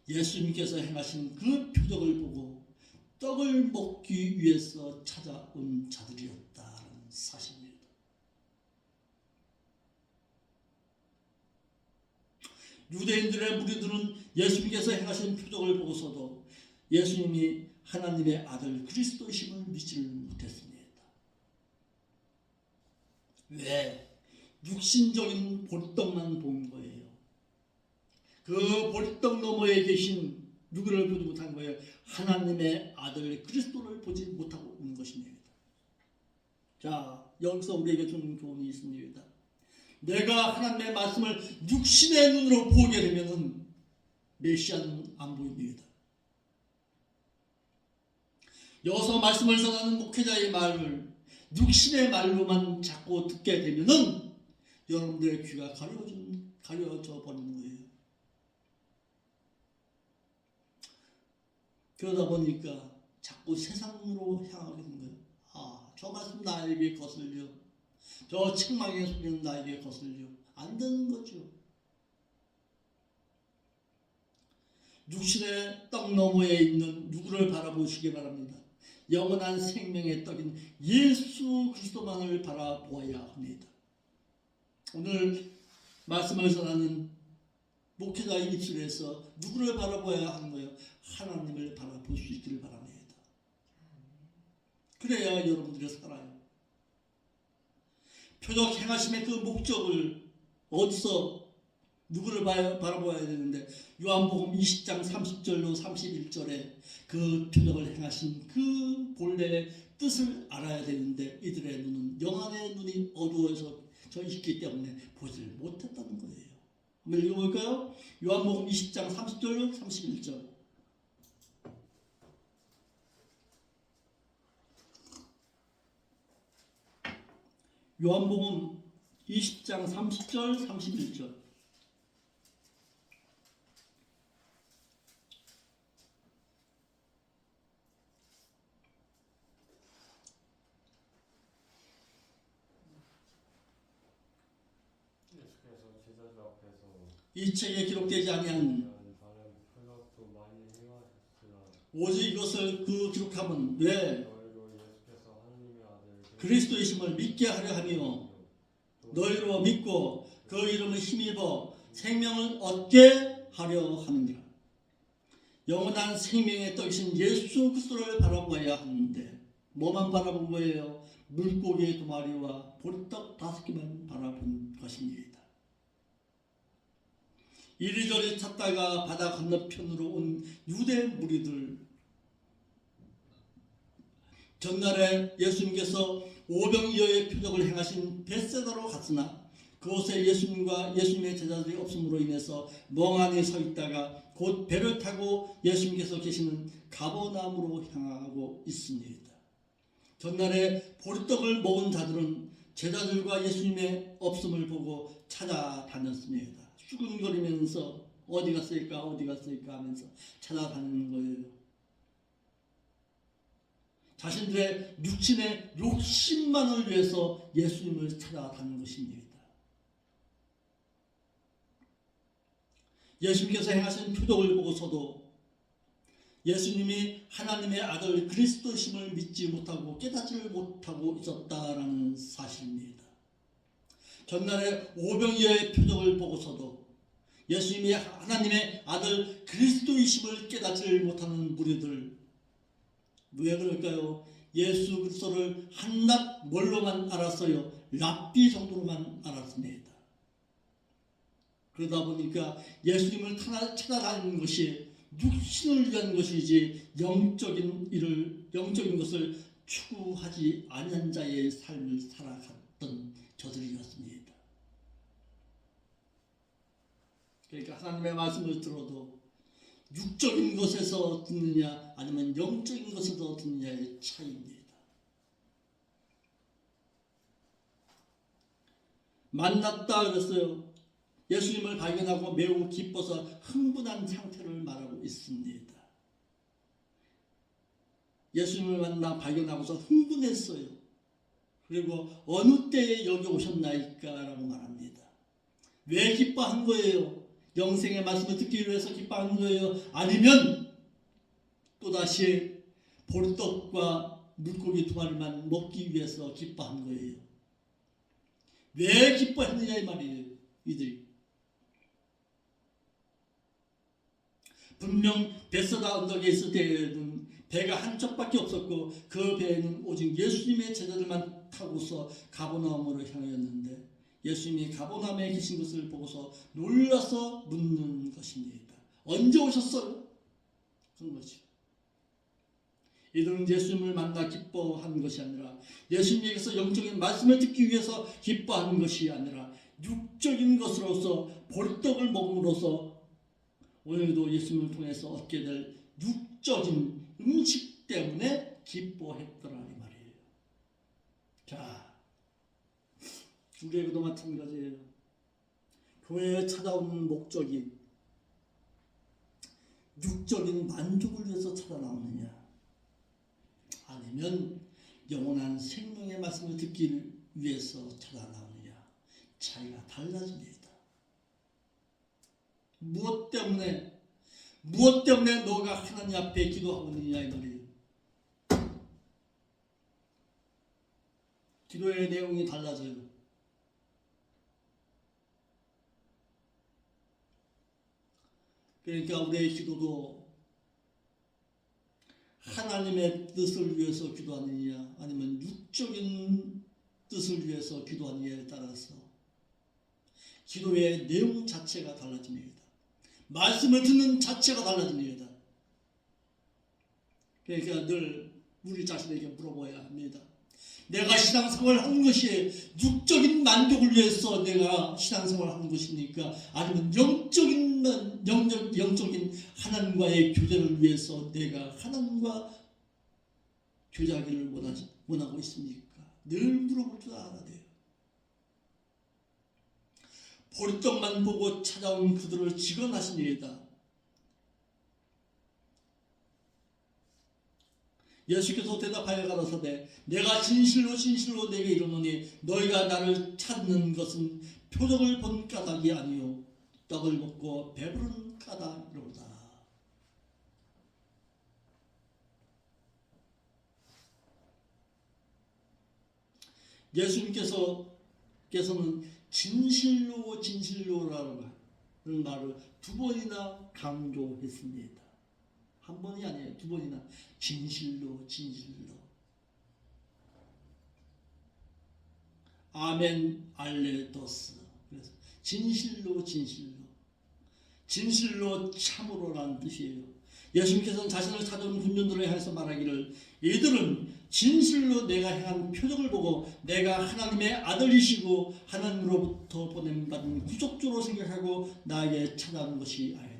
S1: 예수님께서 행하신 그 표적을 보고 떡을 먹기 위해서 찾아온 자들이었다는 사실입니다. 유대인들의 무리들은 예수님께서 행하신 표적을 보고서도 예수님이 하나님의 아들 그리스도이심을 믿지를 못했습니다. 왜? 육신적인 보리떡만 본 거예요. 그 보리떡 너머에 계신 누구를 보지 못한 거예요? 하나님의 아들 그리스도를 보지 못하고 있는 것입니다. 자, 여기서 우리에게 주는 교훈이 있습니다. 내가 하나님의 말씀을 육신의 눈으로 보게 되면은 메시아는 안 보입니다. 여기서 말씀을 전하는 목회자의 말을 육신의 말로만 자꾸 듣게 되면은 여러분들의 귀가 가려져 버리는 거예요. 그러다 보니까 자꾸 세상으로 향하게 되는 거예요. 아, 저 말씀 나에게 거슬려. 저 책망의 소리는 나에게 거슬려. 안 되는 거죠. 육신의 떡 너머에 있는 누구를 바라보시기 바랍니다. 영원한 생명의 떡인 예수 그리스도만을 바라보아야 합니다. 오늘 말씀을 전하는 목회자의 입술에서 누구를 바라보아야 하는 거예요? 하나님을 바라볼 수 있기를 바랍니다. 그래야 여러분들이 살아요. 표적 행하심의 그 목적을 어디서 누구를 바라보아야 되는데 요한복음 20장 30절로 31절에 그 표적을 행하신 그 본래의 뜻을 알아야 되는데 이들의 눈은 영안의 눈이 어두워서 저 있기 때문에 보지를 못했다는 거예요. 한번 읽어볼까요? 요한복음 20장 30절로 31절. 요한복음 20장 30절 31절.
S3: 예수께서 제자들 앞에서
S1: 이 책에 기록되지 아니한
S3: 다른 표적도 많이 행하셨으나
S1: 오직 이것을 그 기록함은 왜
S3: 너희로 예수께서 하나님의 아들
S1: 그리스도이심을 믿게 하려 하며 너희로 믿고 그 이름을 힘입어 생명을 얻게 하려 함이니라. 영원한 생명의 떡이신 예수 그리스도를 바라보아야 하는데 뭐만 바라본 거예요? 물고기 2마리와 보리떡 5개만 바라본 것입니다. 이리저리 찾다가 바다 건너편으로 온 유대 무리들, 전날에 예수님께서 오병이어의 표적을 행하신 벳세다로 갔으나 그곳에 예수님과 예수님의 제자들이 없음으로 인해서 멍하니 서 있다가 곧 배를 타고 예수님께서 계시는 가버나움으로 향하고 있습니다. 전날에 보리떡을 먹은 자들은 제자들과 예수님의 없음을 보고 찾아다녔습니다. 수근거리면서 어디 갔을까 하면서 찾아다니는 거예요. 자신들의 육신의 욕심만을 위해서 예수님을 찾아다니는 것입니다. 예수님께서 행하신 표적을 보고서도 예수님이 하나님의 아들 그리스도심을 믿지 못하고 깨닫지를 못하고 있었다라는 사실입니다. 전날에 오병이어의 표적을 보고서도 예수님이 하나님의 아들 그리스도이심을 깨닫지를 못하는 무리들, 왜 그럴까요? 예수 그리스도를 한낱 뭘로만 알았어요? 랍비 정도로만 알았습니다. 그러다 보니까 예수님을 찾아다니는 것이 육신을 위한 것이지 영적인 것을 추구하지 않은 자의 삶을 살아갔던 저들이었습니다. 그러니까 하나님의 말씀을 들어도 육적인 것에서 듣느냐 아니면 영적인 것에서 듣느냐의 차이입니다. 만났다 그랬어요. 예수님을 발견하고 매우 기뻐서 흥분한 상태를 말하고 있습니다. 예수님을 만나 발견하고서 흥분했어요. 그리고 어느 때에 여기 오셨나이까 라고 말합니다. 왜 기뻐한 거예요? 영생의 말씀을 듣기 위해서 기뻐한 거예요? 아니면 또다시 보리떡과 물고기 2마리만 먹기 위해서 기뻐한 거예요? 왜 기뻐했느냐 이 말이에요. 이들이 분명 벳세다 언덕에 있을 때에는 배가 한 척밖에 없었고 그 배에는 오직 예수님의 제자들만 타고서 가버나움으로 향하였는데 예수님이 가버나움에 계신 것을 보고서 놀라서 묻는 것입니다. 언제 오셨어요? 그런 거죠. 이들은 예수님을 만나 기뻐한 것이 아니라 예수님에게서 영적인 말씀을 듣기 위해서 기뻐하는 것이 아니라 육적인 것으로서 보리떡을 먹음으로써 오늘도 예수님을 통해서 얻게 될 육적인 음식 때문에 기뻐했더라 이 말이에요. 자, 우리에게도 마찬가지예요. 교회에 찾아오는 목적이 육적인 만족을 위해서 찾아나오느냐 아니면 영원한 생명의 말씀을 듣기 위해서 찾아나오느냐 차이가 달라집니다. 무엇 때문에 너가 하나님 앞에 기도하고 있느냐 이 말이에요. 기도의 내용이 달라져요. 그러니까 우리의 기도도 하나님의 뜻을 위해서 기도하느냐 아니면 육적인 뜻을 위해서 기도하느냐에 따라서 기도의 내용 자체가 달라집니다. 말씀을 듣는 자체가 달라집니다. 그러니까 늘 우리 자신에게 물어봐야 합니다. 내가 신앙생활을 하는 것이 육적인 만족을 위해서 내가 신앙생활을 하는 것입니까? 아니면 영적인 하나님과의 교제를 위해서 내가 하나님과 교제하기를 원하고 있습니까? 늘 물어볼 줄 알아야 돼요. 보리떡만 보고 찾아온 그들을 직언하시니이다. 예수께서 대답하여 가라사대 내가 진실로 진실로 내게 이르노니 너희가 나를 찾는 것은 표적을 본 까닭이 아니요 떡을 먹고 배부른 까닭이로다. 예수님께서는 진실로 진실로라는 말을 두 번이나 강조했습니다. 한 번이 아니에요. 두 번이나 진실로 진실로. 아멘 알레도스. 그래서 진실로 진실로. 진실로 참으로라는 뜻이에요. 예수님께서는 자신을 찾아온 군중들을 향해서 말하기를 이들은 진실로 내가 행한 표적을 보고 내가 하나님의 아들이시고 하나님으로부터 보냄받은 구속주로 생각하고 나에게 찾아온 것이 아니다.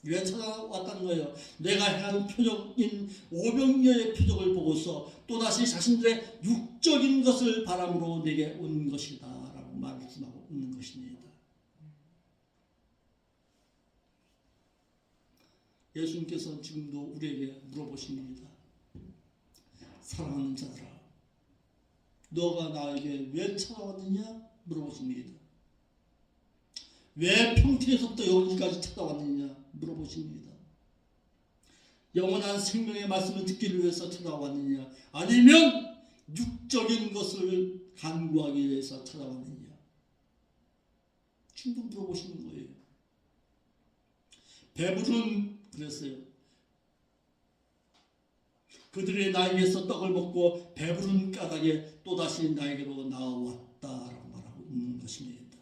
S1: 왜 찾아왔다는 거예요? 내가 행한 표적인 오병이어의 표적을 보고서 또다시 자신들의 육적인 것을 바람으로 내게 온 것이다 라고 말씀하고 있는 것입니다. 예수님께서는 지금도 우리에게 물어보십니다. 사랑하는 자들아, 너가 나에게 왜 찾아왔느냐 물어보십니다. 왜 평택에서부터 여기까지 찾아왔느냐 물어보십니다. 영원한 생명의 말씀을 듣기 위해서 찾아왔느냐 아니면 육적인 것을 간구하기 위해서 찾아왔느냐 충분 물어보시는 거예요. 배부른 그랬어요. 그들이 나에게서 떡을 먹고 배부른 까닭에 또다시 나에게로 나와왔다라고 말하고 있는 것입니다.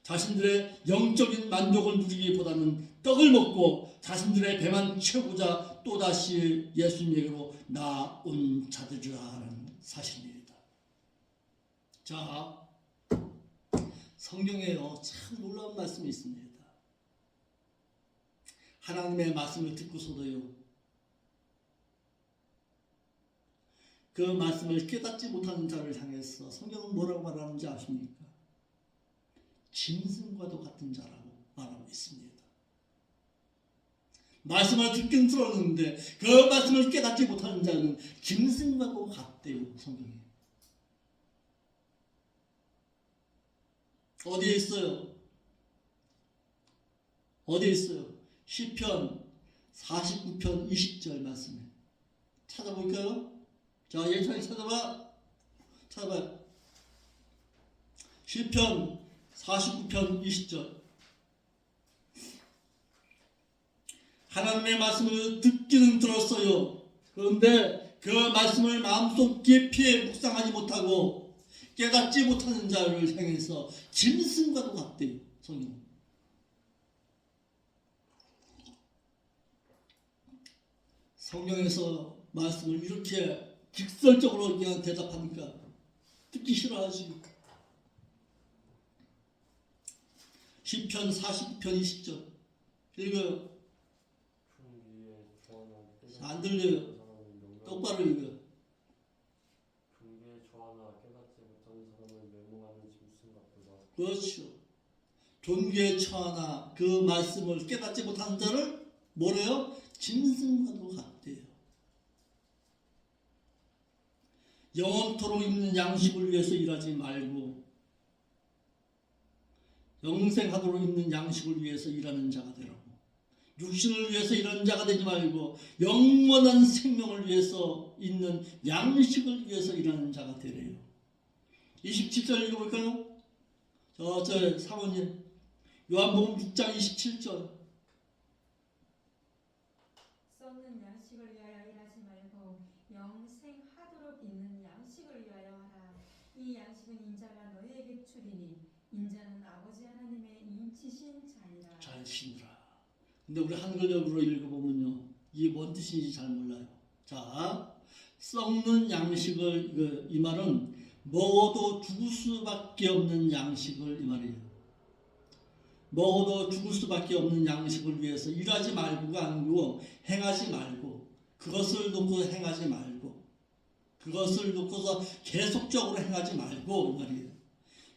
S1: 자신들의 영적인 만족을 누리기보다는 떡을 먹고 자신들의 배만 채우고자 또다시 예수님에게로 나온 자들이라는 사실입니다. 자, 성경에요 참 놀라운 말씀이 있습니다. 하나님의 말씀을 듣고서도요 그 말씀을 깨닫지 못하는 자를 향해서 성경은 뭐라고 말하는지 아십니까? 짐승과도 같은 자라고 말하고 있습니다. 말씀을 듣긴 들었는데 그 말씀을 깨닫지 못하는 자는 짐승과도 같대요. 성경에 어디에 있어요? 어디에 있어요? 시편 49편 20절 말씀에 찾아볼까요? 자, 예찬이 찾아봐요. 시편 49편 20절. 하나님의 말씀을 듣기는 들었어요. 그런데 그 말씀을 마음속 깊이 묵상하지 못하고 깨닫지 못하는 자를 향해서 짐승과도 같대요. 성경. 성경에서 말씀을 이렇게 직설적으로 그냥 대답하니까 듣기 싫어하지. 시편 49편 20절 읽어요. 안 들려요. 똑바로 읽어요. 그렇죠. 존귀에 처하나 그 말씀을 깨닫지 못하는 자를 뭐래요? 짐승과도 같대요. 영원토록 있는 양식을 위해서 일하지 말고 영생하도록 있는 양식을 위해서 일하는 자가 되라고. 육신을 위해서 일하는 자가 되지 말고 영원한 생명을 위해서 있는 양식을 위해서 일하는 자가 되래요. 27절 읽어볼까요? 저 사모님 요한복음 6장 27절.
S2: 썩는 양식을 위하여 일하지 말고 영생하도록 있는 양식을 위하여 하라. 이 양식은 인자가 너희에게 주리니 인자는 아버지 하나님의 인치신 자니라.
S1: 자신이라. 근데 우리 한글역으로 읽어보면요 이게 뭔 뜻인지 잘 몰라요. 자, 썩는 양식을 이 말은 먹어도 죽을 수밖에 없는 양식을 이 말이에요. 먹어도 죽을 수밖에 없는 양식을 위해서 일하지 말고가 아니고 행하지 말고 그것을 놓고 행하지 말고 그것을 놓고서 계속적으로 행하지 말고 이 말이에요.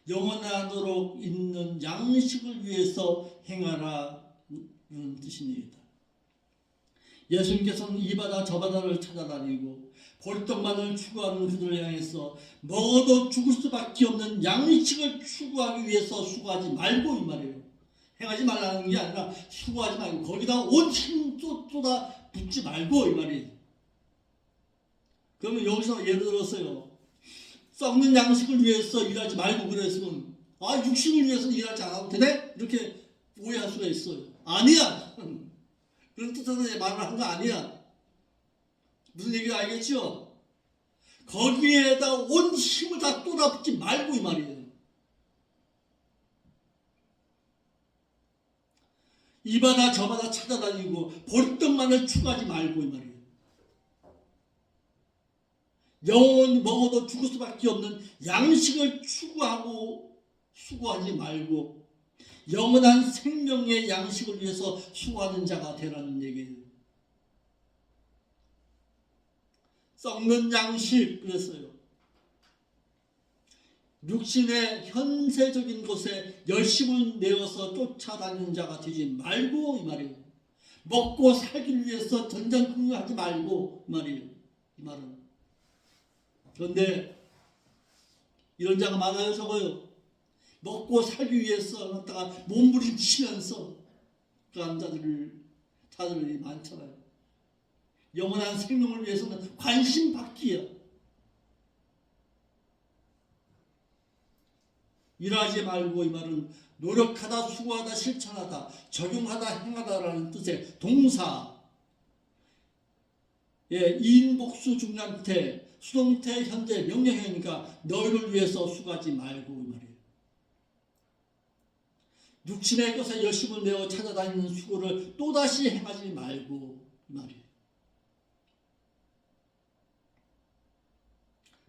S1: 영원하도록 있는 양식을 위해서 행하라는 뜻입니다. 예수님께서는 이 바다 저 바다를 찾아다니고 볼떡만을 추구하는 그들을 향해서 먹어도 죽을 수밖에 없는 양식을 추구하기 위해서 수고하지 말고 이 말이에요. 행하지 말라는 게 아니라 수고하지 말고 거기다 온 힘 쏟아 붓지 말고 이 말이에요. 그러면 여기서 예를 들었어요. 썩는 양식을 위해서 일하지 말고 그랬으면 육신을 위해서 일하지 않아도 되네? 이렇게 오해할 수가 있어요. 아니야. 그런 뜻으로 말을 한 거 아니야. 무슨 얘기인지 알겠죠? 거기에다 온 힘을 다 쏟아붓지 말고 이 말이에요. 이 바다 저 바다 찾아다니고 볼떡만을 추구하지 말고 이 말이에요. 영원히 먹어도 죽을 수밖에 없는 양식을 추구하고 수고하지 말고 영원한 생명의 양식을 위해서 수고하는 자가 되라는 얘기예요. 썩는 양식 그랬어요. 육신의 현세적인 것에 열심을 내어서 쫓아다니는 자가 되지 말고 이 말이에요. 먹고 살기 위해서 전전긍긍하지 말고 이 말이에요. 이 말은. 그런데 이런 자가 많아요, 적어요. 먹고 살기 위해서 갖다가 몸부림치면서 그런 자들이 많잖아요. 영원한 생명을 위해서는 관심 받기야. 일하지 말고 이 말은 노력하다, 수고하다, 실천하다, 적용하다, 행하다라는 뜻의 동사. 이인복수 중간태, 수동태, 현재, 명령형이니까 너희를 위해서 수고하지 말고 이 말이에요. 육신의 것에 열심을 내어 찾아다니는 수고를 또다시 행하지 말고 이 말이에요.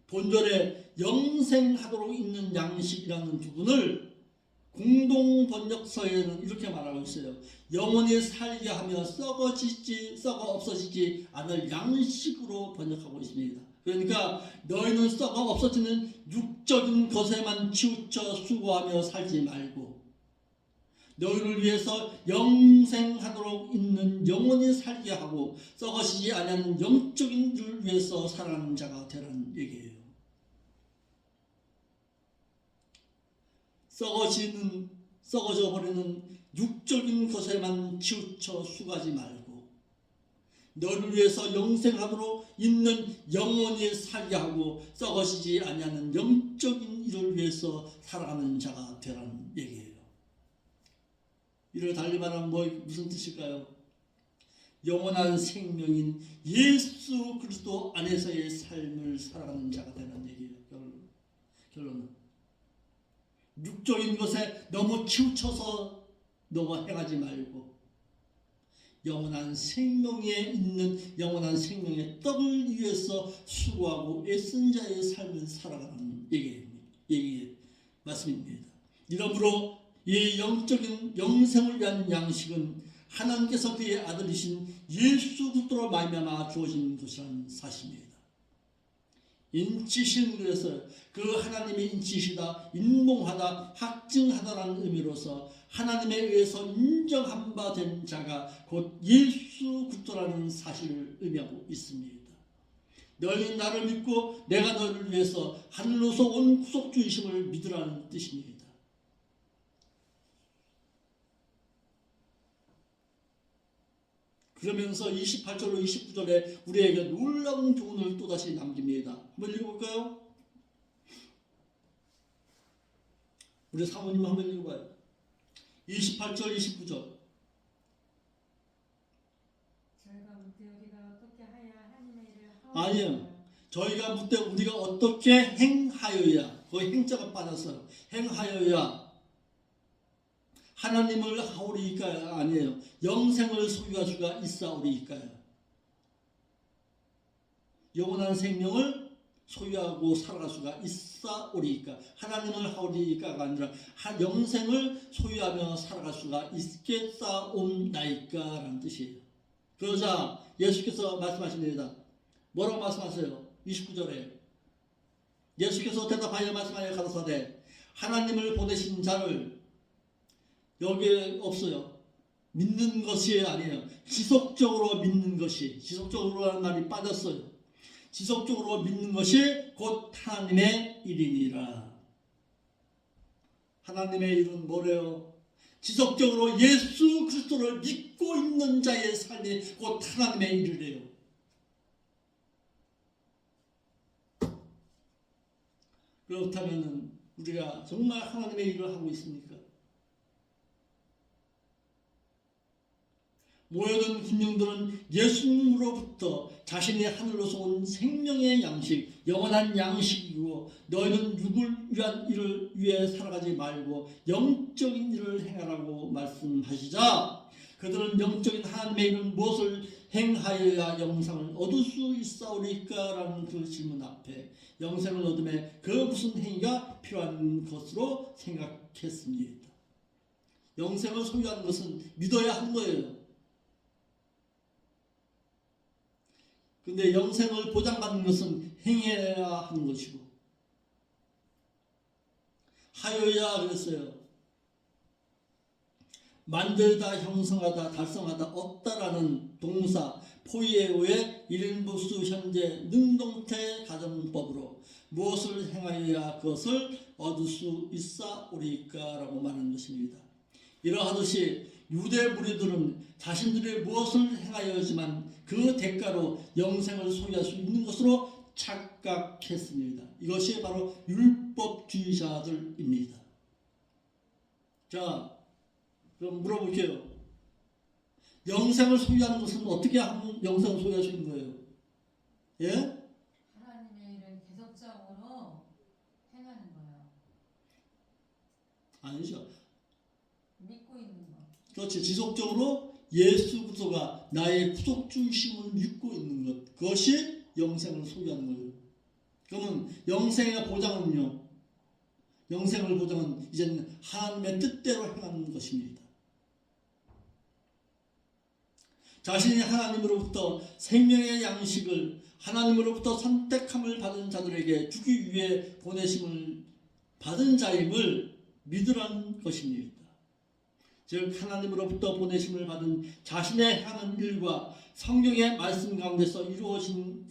S1: 본절에 영생하도록 있는 양식이라는 부분을 공동 번역서에는 이렇게 말하고 있어요. 영원히 살게 하며 썩어 없어지지 않을 양식으로 번역하고 있습니다. 그러니까 너희는 썩어 없어지는 육적인 것에만 치우쳐 수고하며 살지 말고 너희를 위해서 영생하도록 있는 영원히 살게 하고 썩어지지 않는 영적인 일을 위해서 살아가는 자가 되라는 얘기예요. 썩어져 버리는 육적인 것에만 치우쳐 수고하지 말고 너를 위해서 영생하도록 있는 영원히 살게 하고 썩어지지 아니하는 영적인 일을 위해서 살아가는 자가 되라는 얘기예요. 이를 달리 말하면 무슨 뜻일까요? 영원한 생명인 예수 그리스도 안에서의 삶을 살아가는 자가 되는 얘기예요. 결론은 육적인 것에 너무 치우쳐서 너무 행하지 말고 영원한 생명에 있는 영원한 생명의 떡을 위해서 수고하고 애쓴 자의 삶을 살아가는 얘기의 말씀입니다. 이러므로 이 영적인 영생을 위한 양식은 하나님께서 그의 아들이신 예수 그리스도로 말미암아 주어진 것이라는 사실입니다. 인치신 그래서 그 하나님의 인치시다, 인봉하다, 확증하다라는 의미로서 하나님에 의해서 인정한 바 된 자가 곧 예수 그리스도라는 사실을 의미하고 있습니다. 너희는 나를 믿고 내가 너희를 위해서 하늘로서 온 구속주이심을 믿으라는 뜻입니다. 그러면서 28절로 29절에 우리에게 놀라운 교훈을 또다시 남깁니다. 한번 읽어볼까요? 우리 사모님 한번 읽어봐요. 28절 29절.
S2: 저희가 묻되 우리가 어떻게 하여야 하나님의 일을
S1: 아니요. 저희가 묻되 우리가 어떻게 행하여야, 거기 행자가 빠졌어요. 행하여야 하나님을 하오리이까요? 아니에요. 영생을 소유할 수가 있사오리이까요? 영원한 생명을 소유하고 살아갈 수가 있사오리이까? 하나님을 하오리이까가 아니라 영생을 소유하며 살아갈 수가 있겠사옵나이까라는 뜻이에요. 그러자 예수께서 말씀하십니다. 뭐라고 말씀하세요? 29절에 예수께서 대답하여 말씀하여 가라사대 하나님을 보내신 자를 여기에 없어요. 믿는 것이 아니에요. 지속적으로 믿는 것이, 지속적으로라는 말이 빠졌어요. 지속적으로 믿는 것이 곧 하나님의 일이니라. 하나님의 일은 뭐래요? 지속적으로 예수 그리스도를 믿고 있는 자의 삶이 곧 하나님의 일이래요. 그렇다면 우리가 정말 하나님의 일을 하고 있습니까? 모여든 군중들은 예수님으로부터 자신이 하늘로서 온 생명의 양식, 영원한 양식이고 너희는 누굴 위한 일을 위해 살아가지 말고 영적인 일을 행하라고 말씀하시자 그들은 영적인 하나님의 일은 무엇을 행하여야 영생을 얻을 수 있사오리까? 라는 그 질문 앞에 영생을 얻음에 그 무슨 행위가 필요한 것으로 생각했습니다. 영생을 소유하는 것은 믿어야 하는 거예요. 근데 영생을 보장받는 것은 행해야 하는 것이고 하여야 그랬어요. 만들다, 형성하다, 달성하다, 얻다라는 동사 포이에오의 1인부수 현재 능동태 가정법으로 무엇을 행하여야 그것을 얻을 수 있사오리까? 라고 말하는 것입니다. 이러하듯이 유대 무리들은 자신들이 무엇을 행하여야지만 그 대가로 영생을 소유할 수 있는 것으로 착각했습니다. 이것이 바로 율법주의자들입니다. 자, 그럼 물어볼게요. 영생을 소유하는 것은 어떻게 하면 영생을 소유할 수 있는 거예요? 예?
S2: 하나님의 일을 계속적으로 행하는 거예요.
S1: 아니죠.
S2: 믿고 있는 거.
S1: 그렇지. 지속적으로 예수 그리스도가 나의 구속주이심을 믿고 있는 것. 그것이 영생을 소유하는 거예요. 그러면 영생의 보장은요. 영생을 보장은 이제는 하나님의 뜻대로 행하는 것입니다. 자신이 하나님으로부터 생명의 양식을 하나님으로부터 선택함을 받은 자들에게 주기 위해 보내심을 받은 자임을 믿으라는 것입니다. 즉 하나님으로부터 보내심을 받은 자신의 하는 일과 성경의 말씀 가운데서 이루어진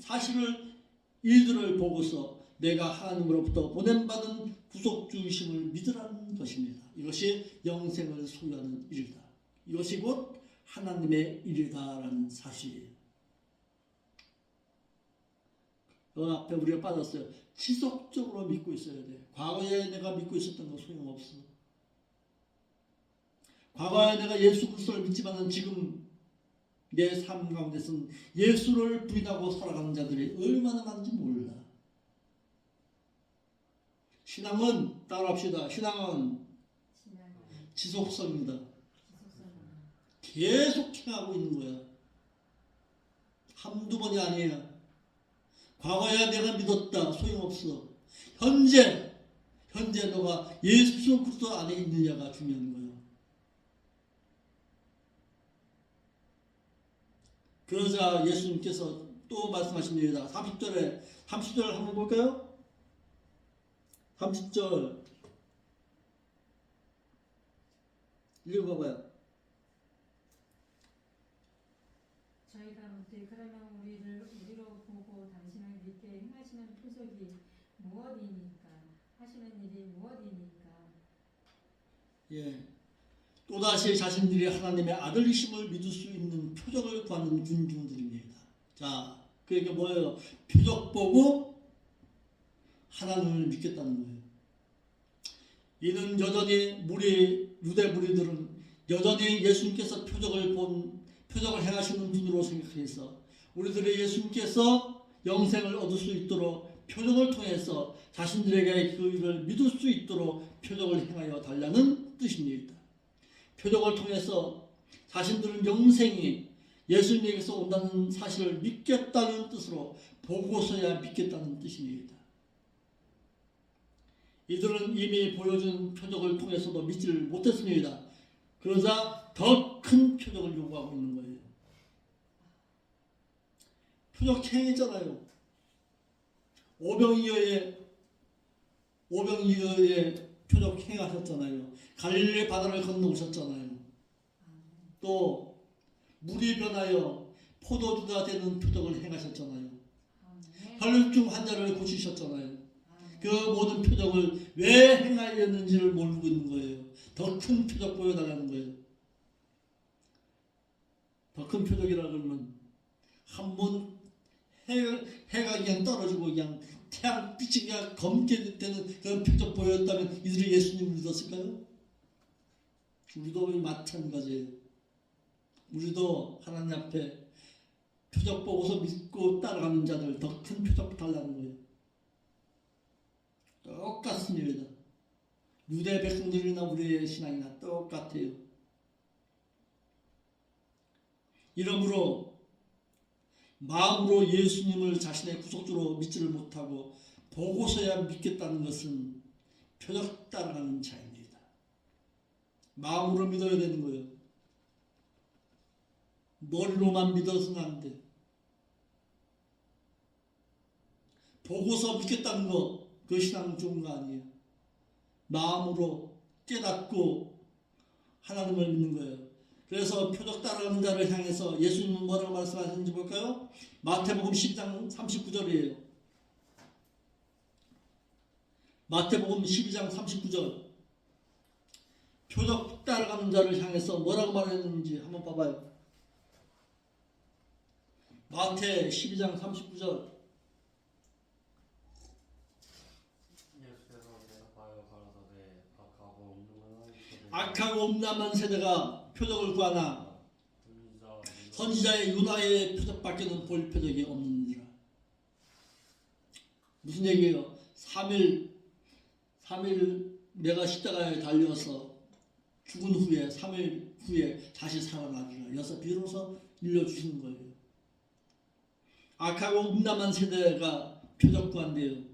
S1: 일들을 보고서 내가 하나님으로부터 보냄받은 구속주이심을 믿으라는 것입니다. 이것이 영생을 소유하는 일이다. 이것이 곧 하나님의 일이다라는 사실이에요. 그 앞에 우리가 빠졌어요. 지속적으로 믿고 있어야 돼. 과거에 내가 믿고 있었던 거 소용없어. 과거에 내가 예수 그리스도를 믿지만은 지금 내 삶 가운데서는 예수를 부인하고 살아가는 자들이 얼마나 많은지 몰라. 신앙은 따라합시다. 신앙은 지속성입니다. 계속 행하고 있는 거야. 한두 번이 아니야. 과거에 내가 믿었다. 소용없어. 현재 너가 예수 그리스도 안에 있느냐가 중요한 거야. 그러자 예수님께서 또 말씀하십니다. 30절 한번 볼까요? 30절 읽어봐봐요.
S2: 저희가 묻되 그러면 우리로 보고 당신을 믿게 행하시는 표적이 무엇이니까 하시는 일이 무엇이니까.
S1: 예. 또다시 자신들이 하나님의 아들이심을 믿을 수 있는 표적을 구하는 군중들입니다. 자, 그게 뭐예요? 표적 보고 하나님을 믿겠다는 거예요. 이는 여전히 유대 무리들은 여전히 예수님께서 표적을 행하시는 분으로 생각해서 우리들의 예수님께서 영생을 얻을 수 있도록 표적을 통해서 자신들에게 그 일을 믿을 수 있도록 표적을 행하여 달라는 뜻입니다. 표적을 통해서 자신들은 영생이 예수님에게서 온다는 사실을 믿겠다는 뜻으로 보고서야 믿겠다는 뜻입니다. 이들은 이미 보여준 표적을 통해서도 믿지를 못했습니다. 그러자 더 큰 표적을 요구하고 있는 거예요. 표적 행했잖아요. 오병이어의 표적 행하셨잖아요. 갈릴리 바다를 건너오셨잖아요. 또 물이 변하여 포도주가 되는 표적을 행하셨잖아요. 혈증 환자를 고치셨잖아요. 그 모든 표적을 왜 행하였는지를 모르고 있는 거예요. 더 큰 표적 보여달라는 거예요. 더 큰 표적이라 그러면 한번 해가 그냥 떨어지고 그냥 태양빛이 그냥 검게 되는 그런 표적 보였다면 이들이 예수님을 믿었을까요? 우리도 마찬가지예요. 우리도 하나님 앞에 표적 보고서 믿고 따라가는 자들 더 큰 표적 달라는 거예요. 똑같습니다. 유대 백성들이나 우리의 신앙이나 똑같아요. 이러므로 마음으로 예수님을 자신의 구속주로 믿지를 못하고 보고서야 믿겠다는 것은 표적 따라가는 자입니다. 마음으로 믿어야 되는 거예요. 머리로만 믿어서는 안 돼. 보고서 믿겠다는 거, 그 신앙은 좋은 거 아니에요. 마음으로 깨닫고 하나님을 믿는 거예요. 그래서 표적 따라가는 자를 향해서 예수님은 뭐라고 말씀하셨는지 볼까요? 마태복음 12장 39절이에요. 마태복음 12장 39절. 표적 따라가는 자를 향해서 뭐라고 말했는지 한번 봐봐요. 마태 12장 39절.
S3: 예수께서 대답하여 가라사대
S1: 악하고 음란한 세대가 표적을 구하나 선지자의 요나의 표적밖에는 볼 표적이 없느니라. 무슨 얘기예요? 3일 내가 십자가에 달려서 죽은 후에 3일 후에 다시 살아나리라. 여기서 비로소 일러주시는 거예요. 악하고 음란한 세대가 표적 구한대요.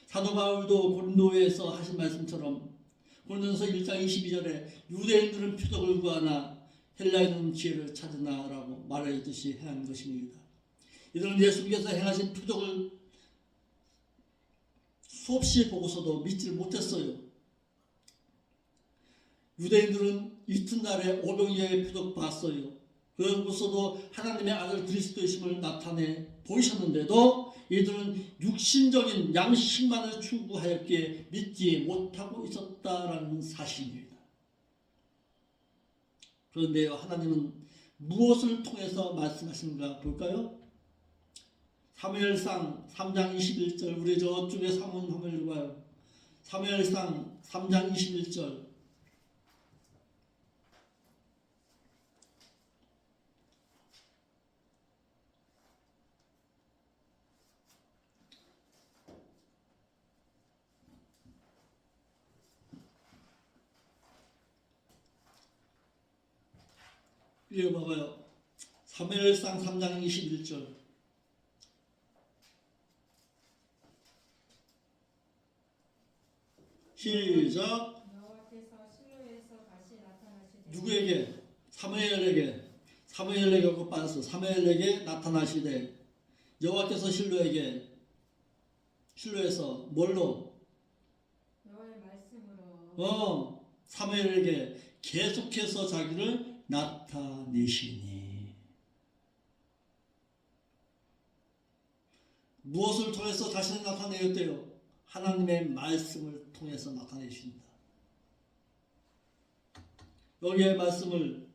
S1: 사도 바울도 고린도에서 하신 말씀처럼 고린도서 1장 22절에 유대인들은 표적을 구하나 헬라인은 지혜를 찾으나라고 말하듯이 행한 것입니다. 이들은 예수님께서 행하신 표적을 수없이 보고서도 믿지 못했어요. 유대인들은 이튿날에 오병이어의 표적 봤어요. 그러고서도 하나님의 아들 그리스도이심을 나타내 보이셨는데도 이들은 육신적인 양식만을 추구하였기에 믿지 못하고 있었다라는 사실입니다. 그런데요, 하나님은 무엇을 통해서 말씀하시는가 볼까요? 사무엘상 3장 21절, 우리 저쪽에 사모님 한번 읽어봐요. 사무엘상 3장 21절. 읽어봐봐요. 사무엘상 3장 21절. 시작.
S2: 여호와께서 실로에서 다시 나타나시되
S1: 누구에게? 사무엘에게 곧 빠졌어. 사무엘에게 나타나시되 여호와께서 실로에서 뭘로?
S2: 여호와의 말씀으로
S1: 사무엘에게 계속해서 자기를 나타내시니. 무엇을 통해서 자신을 나타내었대요? 하나님의 말씀을 통해서 나타내신다. 여기의 말씀을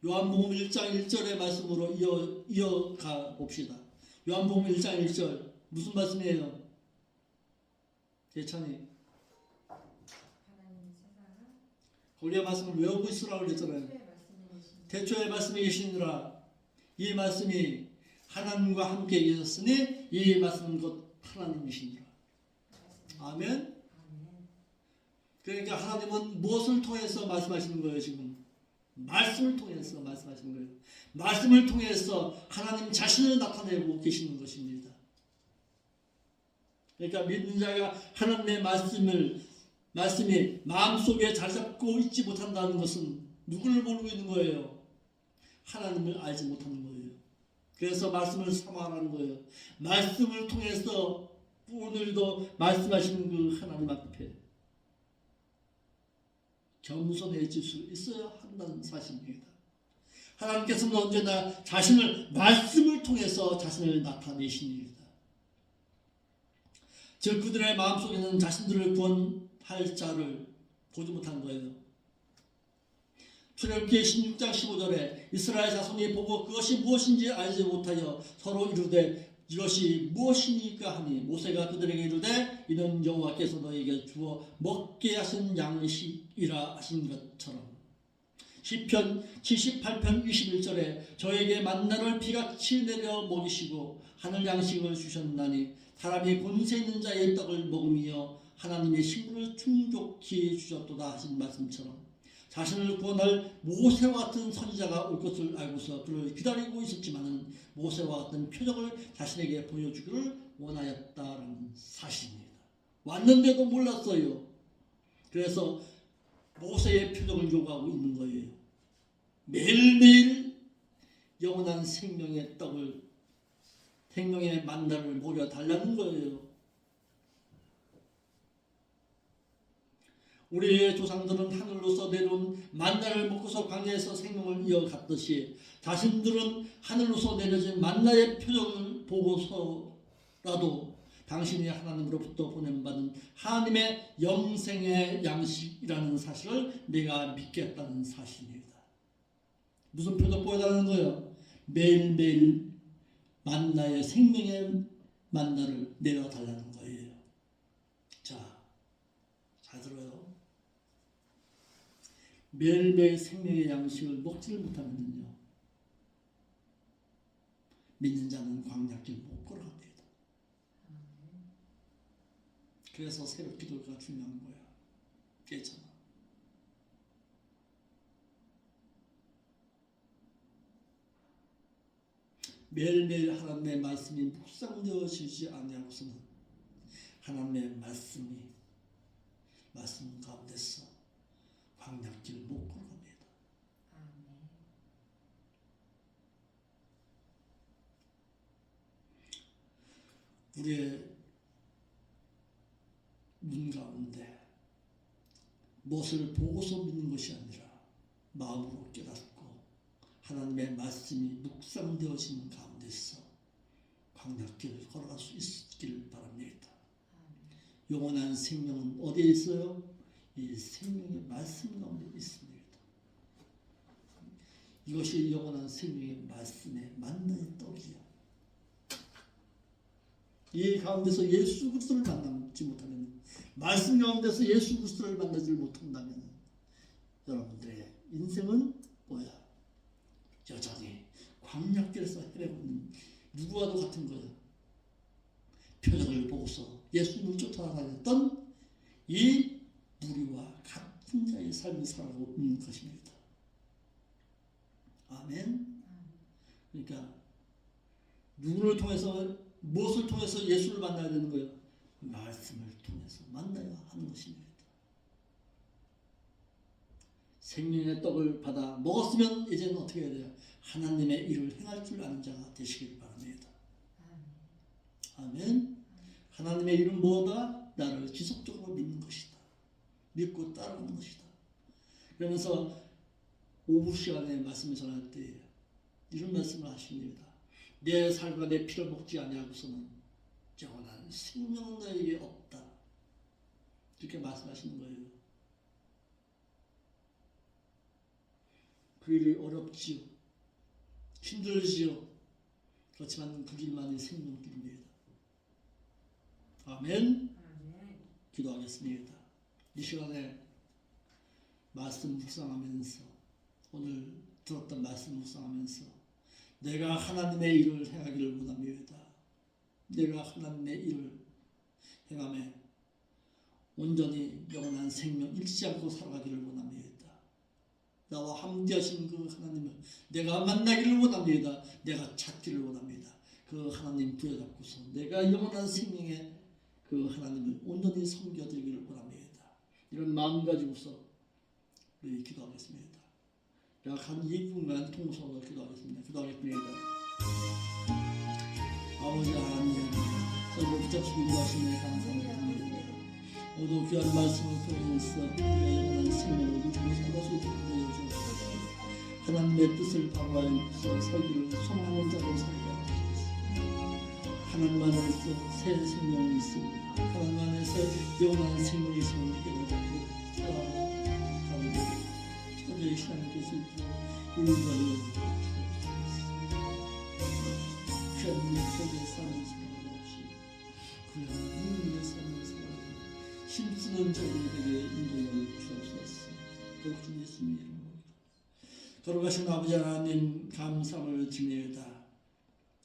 S1: 요한복음 1장 1절의 말씀으로 이어가 봅시다. 요한복음 1장 1절 무슨 말씀이에요? 예찬이
S2: 하나님 세상을
S1: 거기에 말씀을 외우고 있으라고 그랬잖아요. 태초에 말씀이 계시니라. 이 말씀이 하나님과 함께 계셨으니 이 말씀은 곧 하나님이시니라. 아멘. 그러니까 하나님은 무엇을 통해서 말씀하시는 거예요? 지금 말씀을 통해서 말씀하시는 거예요. 말씀을 통해서 하나님 자신을 나타내고 계시는 것입니다. 그러니까 믿는 자가 하나님의 말씀이 마음속에 잘 잡고 있지 못한다는 것은 누구를 모르고 있는 거예요? 하나님을 알지 못하는 거예요. 그래서 말씀을 사모하라는 거예요. 말씀을 통해서 오늘도 말씀하시는 그 하나님 앞에 겸손해질 수 있어야 한다는 사실입니다. 하나님께서는 언제나 자신을 말씀을 통해서 자신을 나타내십니다. 즉 그들의 마음속에는 자신들을 구원할 자를 보지 못한 거예요. 출애굽기 16장 15절에 이스라엘 자손이 보고 그것이 무엇인지 알지 못하여 서로 이르되 이것이 무엇이니까 하니 모세가 그들에게 이르되 이는 여호와께서 너에게 주어 먹게 하신 양식이라 하신 것처럼. 시편 78편 21절에 저에게 만나를 비같이 내려 먹이시고 하늘 양식을 주셨나니 사람이 권세 있는 자의 떡을 먹으며 하나님의 식물을 충족히 주셨도다 하신 말씀처럼 자신을 구원할 모세와 같은 선지자가 올 것을 알고서 그를 기다리고 있었지만 모세와 같은 표적을 자신에게 보여주기를 원하였다는 사실입니다. 왔는데도 몰랐어요. 그래서 모세의 표적을 요구하고 있는 거예요. 매일매일 영원한 생명의 떡을, 생명의 만나를 먹여 달라는 거예요. 우리의 조상들은 하늘로서 내려온 만나를 먹고서 광야에서 생명을 이어갔듯이 자신들은 하늘로서 내려진 만나의 표적을 보고서라도 당신이 하나님으로부터 보냄받은 하나님의 영생의 양식이라는 사실을 내가 믿겠다는 사실입니다. 무슨 표적 보여달라는 거예요? 매일매일 만나의 생명의 만나를 내려달라는 거예요. 자, 잘 들어요. 매일매일 생명의 양식을 먹지를 못하면요, 믿는 자는 광야길 못 걸어갑니다. 그래서 새벽 기도가 중요한 거야. 괜찮아. 매일매일 하나님의 말씀이 묵상되어지지 아니하고서는 하나님의 말씀 가운데서 광야길 못 걸어갑니다. 우리의 눈 가운데 무엇을 보고서 믿는 것이 아니라 마음으로 깨닫고 하나님의 말씀이 묵상되어지는 가운데서 광야길을 걸어갈 수 있길 바랍니다. 영원한 생명은 어디에 있어요? 이 생명의 말씀 가운데 있습니다. 이것이 영원한 생명의 말씀의 만나의 떡이야. 이 가운데서 예수 그리스도를 만나지 못하면, 말씀 가운데서 예수 그리스도를 만나지 못한다면 여러분들의 인생은 뭐야? 여전히 광야길에서 헤매고 있는 누구와도 같은 거예요. 표적을 보고서 예수님을 쫓아다녔던 이 무리와 같은 자의 삶을 살아가고 있는 것입니다. 아멘. 그러니까 누구를 통해서, 무엇을 통해서 예수를 만나야 되는 거예요? 말씀을 통해서 만나야 하는 것입니다. 생명의 떡을 받아 먹었으면 이제는 어떻게 해야 돼요? 하나님의 일을 행할 줄 아는 자가 되시길 바랍니다. 아멘. 하나님의 일은 뭐다? 나를 지속적으로 믿는 것이다. 믿고 따르는 것이다. 그러면서 오후 시간에 말씀을 전할 때 이런 말씀을 하십니다. 내 살과 내 피를 먹지 아니하고서는 영원한 생명은 너에게 없다. 이렇게 말씀하시는 거예요. 그 일이 어렵지요. 힘들지요. 그렇지만 그 길만이 생명길입니다. 아멘. 기도하겠습니다. 이 시간에 말씀 묵상하면서, 오늘 들었던 말씀 묵상하면서 내가 하나님의 일을 행하기를 원합니다. 내가 하나님의 일을 행하며 온전히 영원한 생명 잃지 않고 살아가기를 원합니다. 나와 함께하신 그 하나님을 내가 만나기를 원합니다. 내가 찾기를 원합니다. 그 하나님 부여잡고서 내가 영원한 생명의 그 하나님을 온전히 섬겨드리기를 원합니다. 이런 마음 가지고서 우리 기도하겠습니다. 약 한 2분간 통성으로 기도하겠습니다. 아버지 하나님, 오늘부터 붙잡수고 인도하시네 감사합니다. 오늘도 귀한 말씀을 통해서 우리가 영원한 생명을 누리고 살아갈 수 있도록 하여 주옵소서. 하나님의 뜻을 바라보면서 살기를 소망하는 자로 살게 하옵소서. 하나님 안에서 새 생명이 있습니다. 하나님 안에서 영원한 생명이 있음을 깨닫고 살아가는 천주의 신앙이 될 수 있도록 인도하여 귀한 속에 사는 사람 없이 그냥 하나님의 삶을 살아가는 힘쓰는 자들에게 인도하여 주옵소서. 그렇게 예수님 이름으로 걸어가신 아버지 하나님 감사를 드립니다.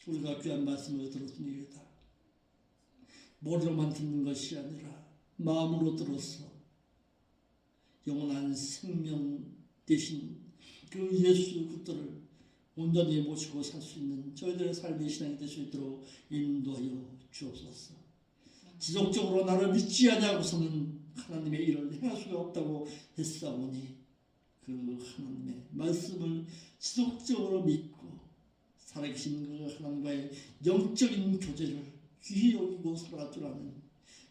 S1: 우리가 귀한 말씀을 들었습니다. 머리로만 듣는 것이 아니라 마음으로 들어서 영원한 생명 대신 그 예수 그리스도를 온전히 모시고 살 수 있는 저희들의 삶의 신앙이 될 수 있도록 인도하여 주옵소서. 지속적으로 나를 믿지 아니하고서는 하나님의 일을 행할 수가 없다고 했사오니 그 하나님의 말씀을 지속적으로 믿고 살아계신 그 하나님과의 영적인 교제를 귀히 여기고 살아갈 줄 아는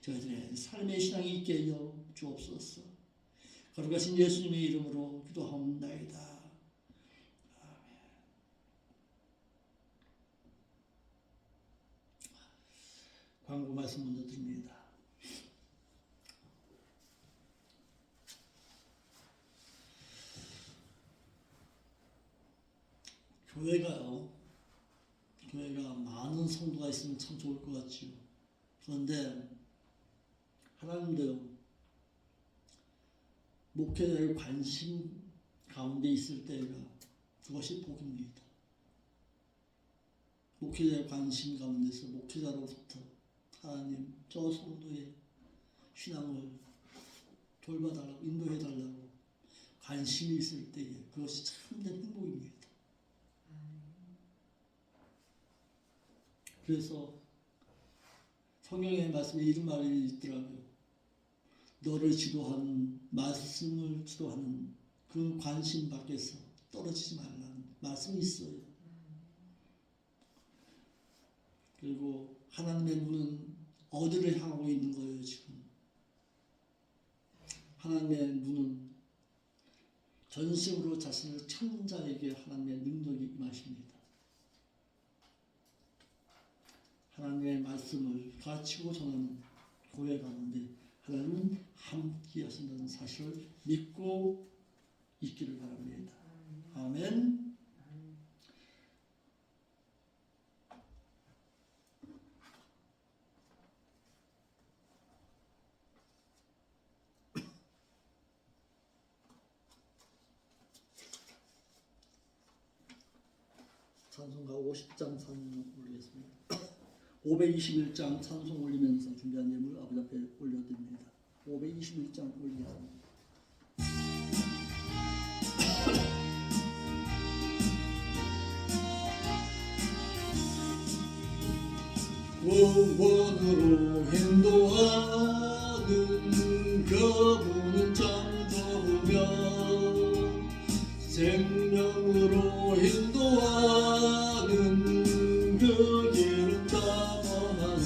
S1: 저희들의 삶의 신앙이 있게 하여 주옵소서. 거룩하신 예수님의 이름으로 기도하옵나이다. 아멘. 광고 말씀 먼저 드립니다. 교회가 많은 성도가 있으면 참 좋을 것 같지요. 그런데 하나님도 목회자의 관심 가운데 있을 때가 그것이 복입니다. 목회자의 관심 가운데서 목회자로부터 하나님 저 성도의 신앙을 돌봐달라고 인도해달라고 관심이 있을 때에 그것이 참된 행복입니다. 그래서 성경의 말씀에 이런 말이 있더라고요. 너를 지도하는 말씀을 지도하는 그 관심 밖에서 떨어지지 말라는 말씀이 있어요. 그리고 하나님의 눈은 어디를 향하고 있는 거예요 지금? 하나님의 눈은 전심으로 자신을 찾는 자에게 하나님의 능력이 임하십니다. 하나님의 말씀을 가르치고 전하는 교회 가운데 하나님은 함께 하신다는 사실을 믿고 있기를 바랍니다. 아멘. 찬송가 50장 찬송 올리겠습니다. 521장 찬송 올리면서 준비한 예물 아버지 앞에 올려드립니다. 521장 올리겠습니다. 구원으로 인도하는 그분은 참 좋으며 생명으로 인도하는 그 길은 탐험하는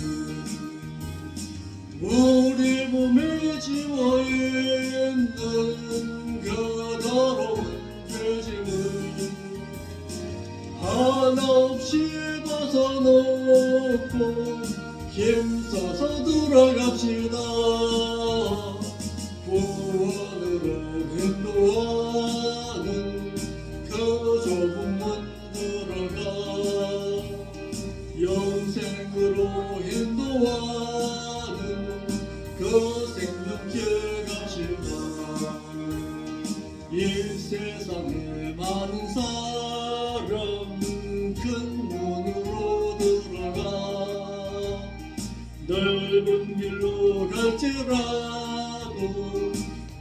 S1: 우리 몸에 지워있는 그 더러운 죄짐을 하나 없이 벗어놓고 힘써서 돌아갑시다. 구원으로 인도하는 그 좁은 문 들어가 영생으로 인도하는 그 생명길 갑시다. 이 세상에 많은 사람 큰 문으로 들어가 넓은 길로 갈지라도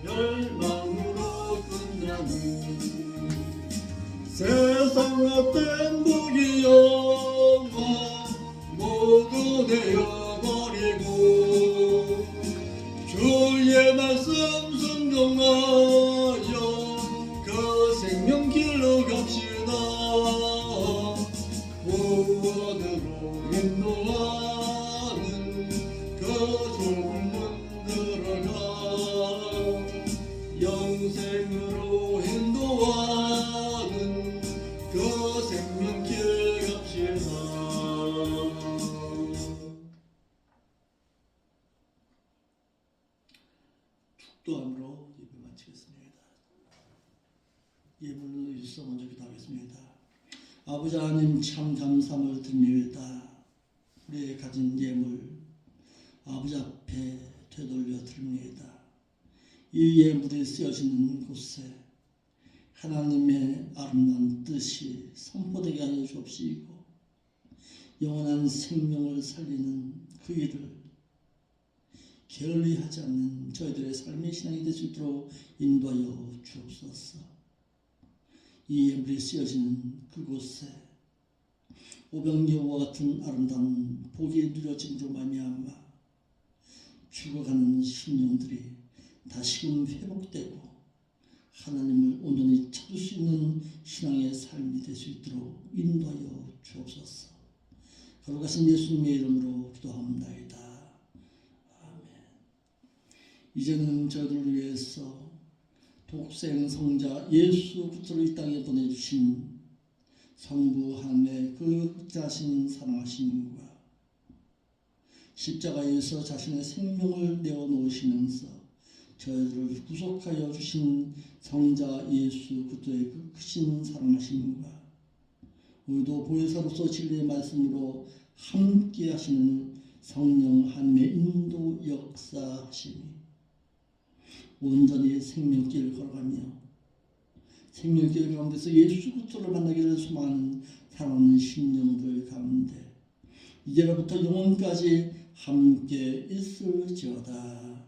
S1: 멸망으로 끝나는 세상 헛된 무기 영화 모두 내어버리고 주의 말씀 순종하여 그 생명길로 갑시다. 구원으로 인도하는 기도함으로 예배 마치겠습니다. 예물로 일서 먼저 기도하겠습니다. 아버지 하나님 참 감사함을 드립니다. 우리의 가진 예물 아버지 앞에 되돌려 드립니다. 이 예물이 쓰여지는 곳에 하나님의 아름다운 뜻이 선포되게 하여 주옵시고 영원한 생명을 살리는 그 일을 게을리하지 않는 저희들의 삶의 신앙이 될 수 있도록 인도하여 주옵소서. 이 예물이 쓰여지는 그곳에 오병여와 같은 아름다운 복이 누려짐으로 말미암아 죽어가는 심령들이 다시금 회복되고 하나님을 온전히 찾을 수 있는 신앙의 삶이 될 수 있도록 인도하여 주옵소서. 거룩하신 예수님의 이름으로 기도합니다. 아멘. 이제는 저희들을 위해서 독생 성자 예수 그리스도를 이 땅에 보내주신 성부 하나님의 그 흑자신 사랑하심과 십자가에서 자신의 생명을 내어놓으시면서 저희들을 구속하여 주신 성자 예수 그리스도의 그 크신 사랑하심과 우리도 보혜사로서 진리의 말씀으로 함께 하시는 성령 하나님의 인도 역사하심이 온전히 생명길 걸어가며 생명길 가운데서 예수 그리스도를 만나기를 소망하는 사랑하는 심령들 가운데 이제로부터 영원까지 함께 있을지어다.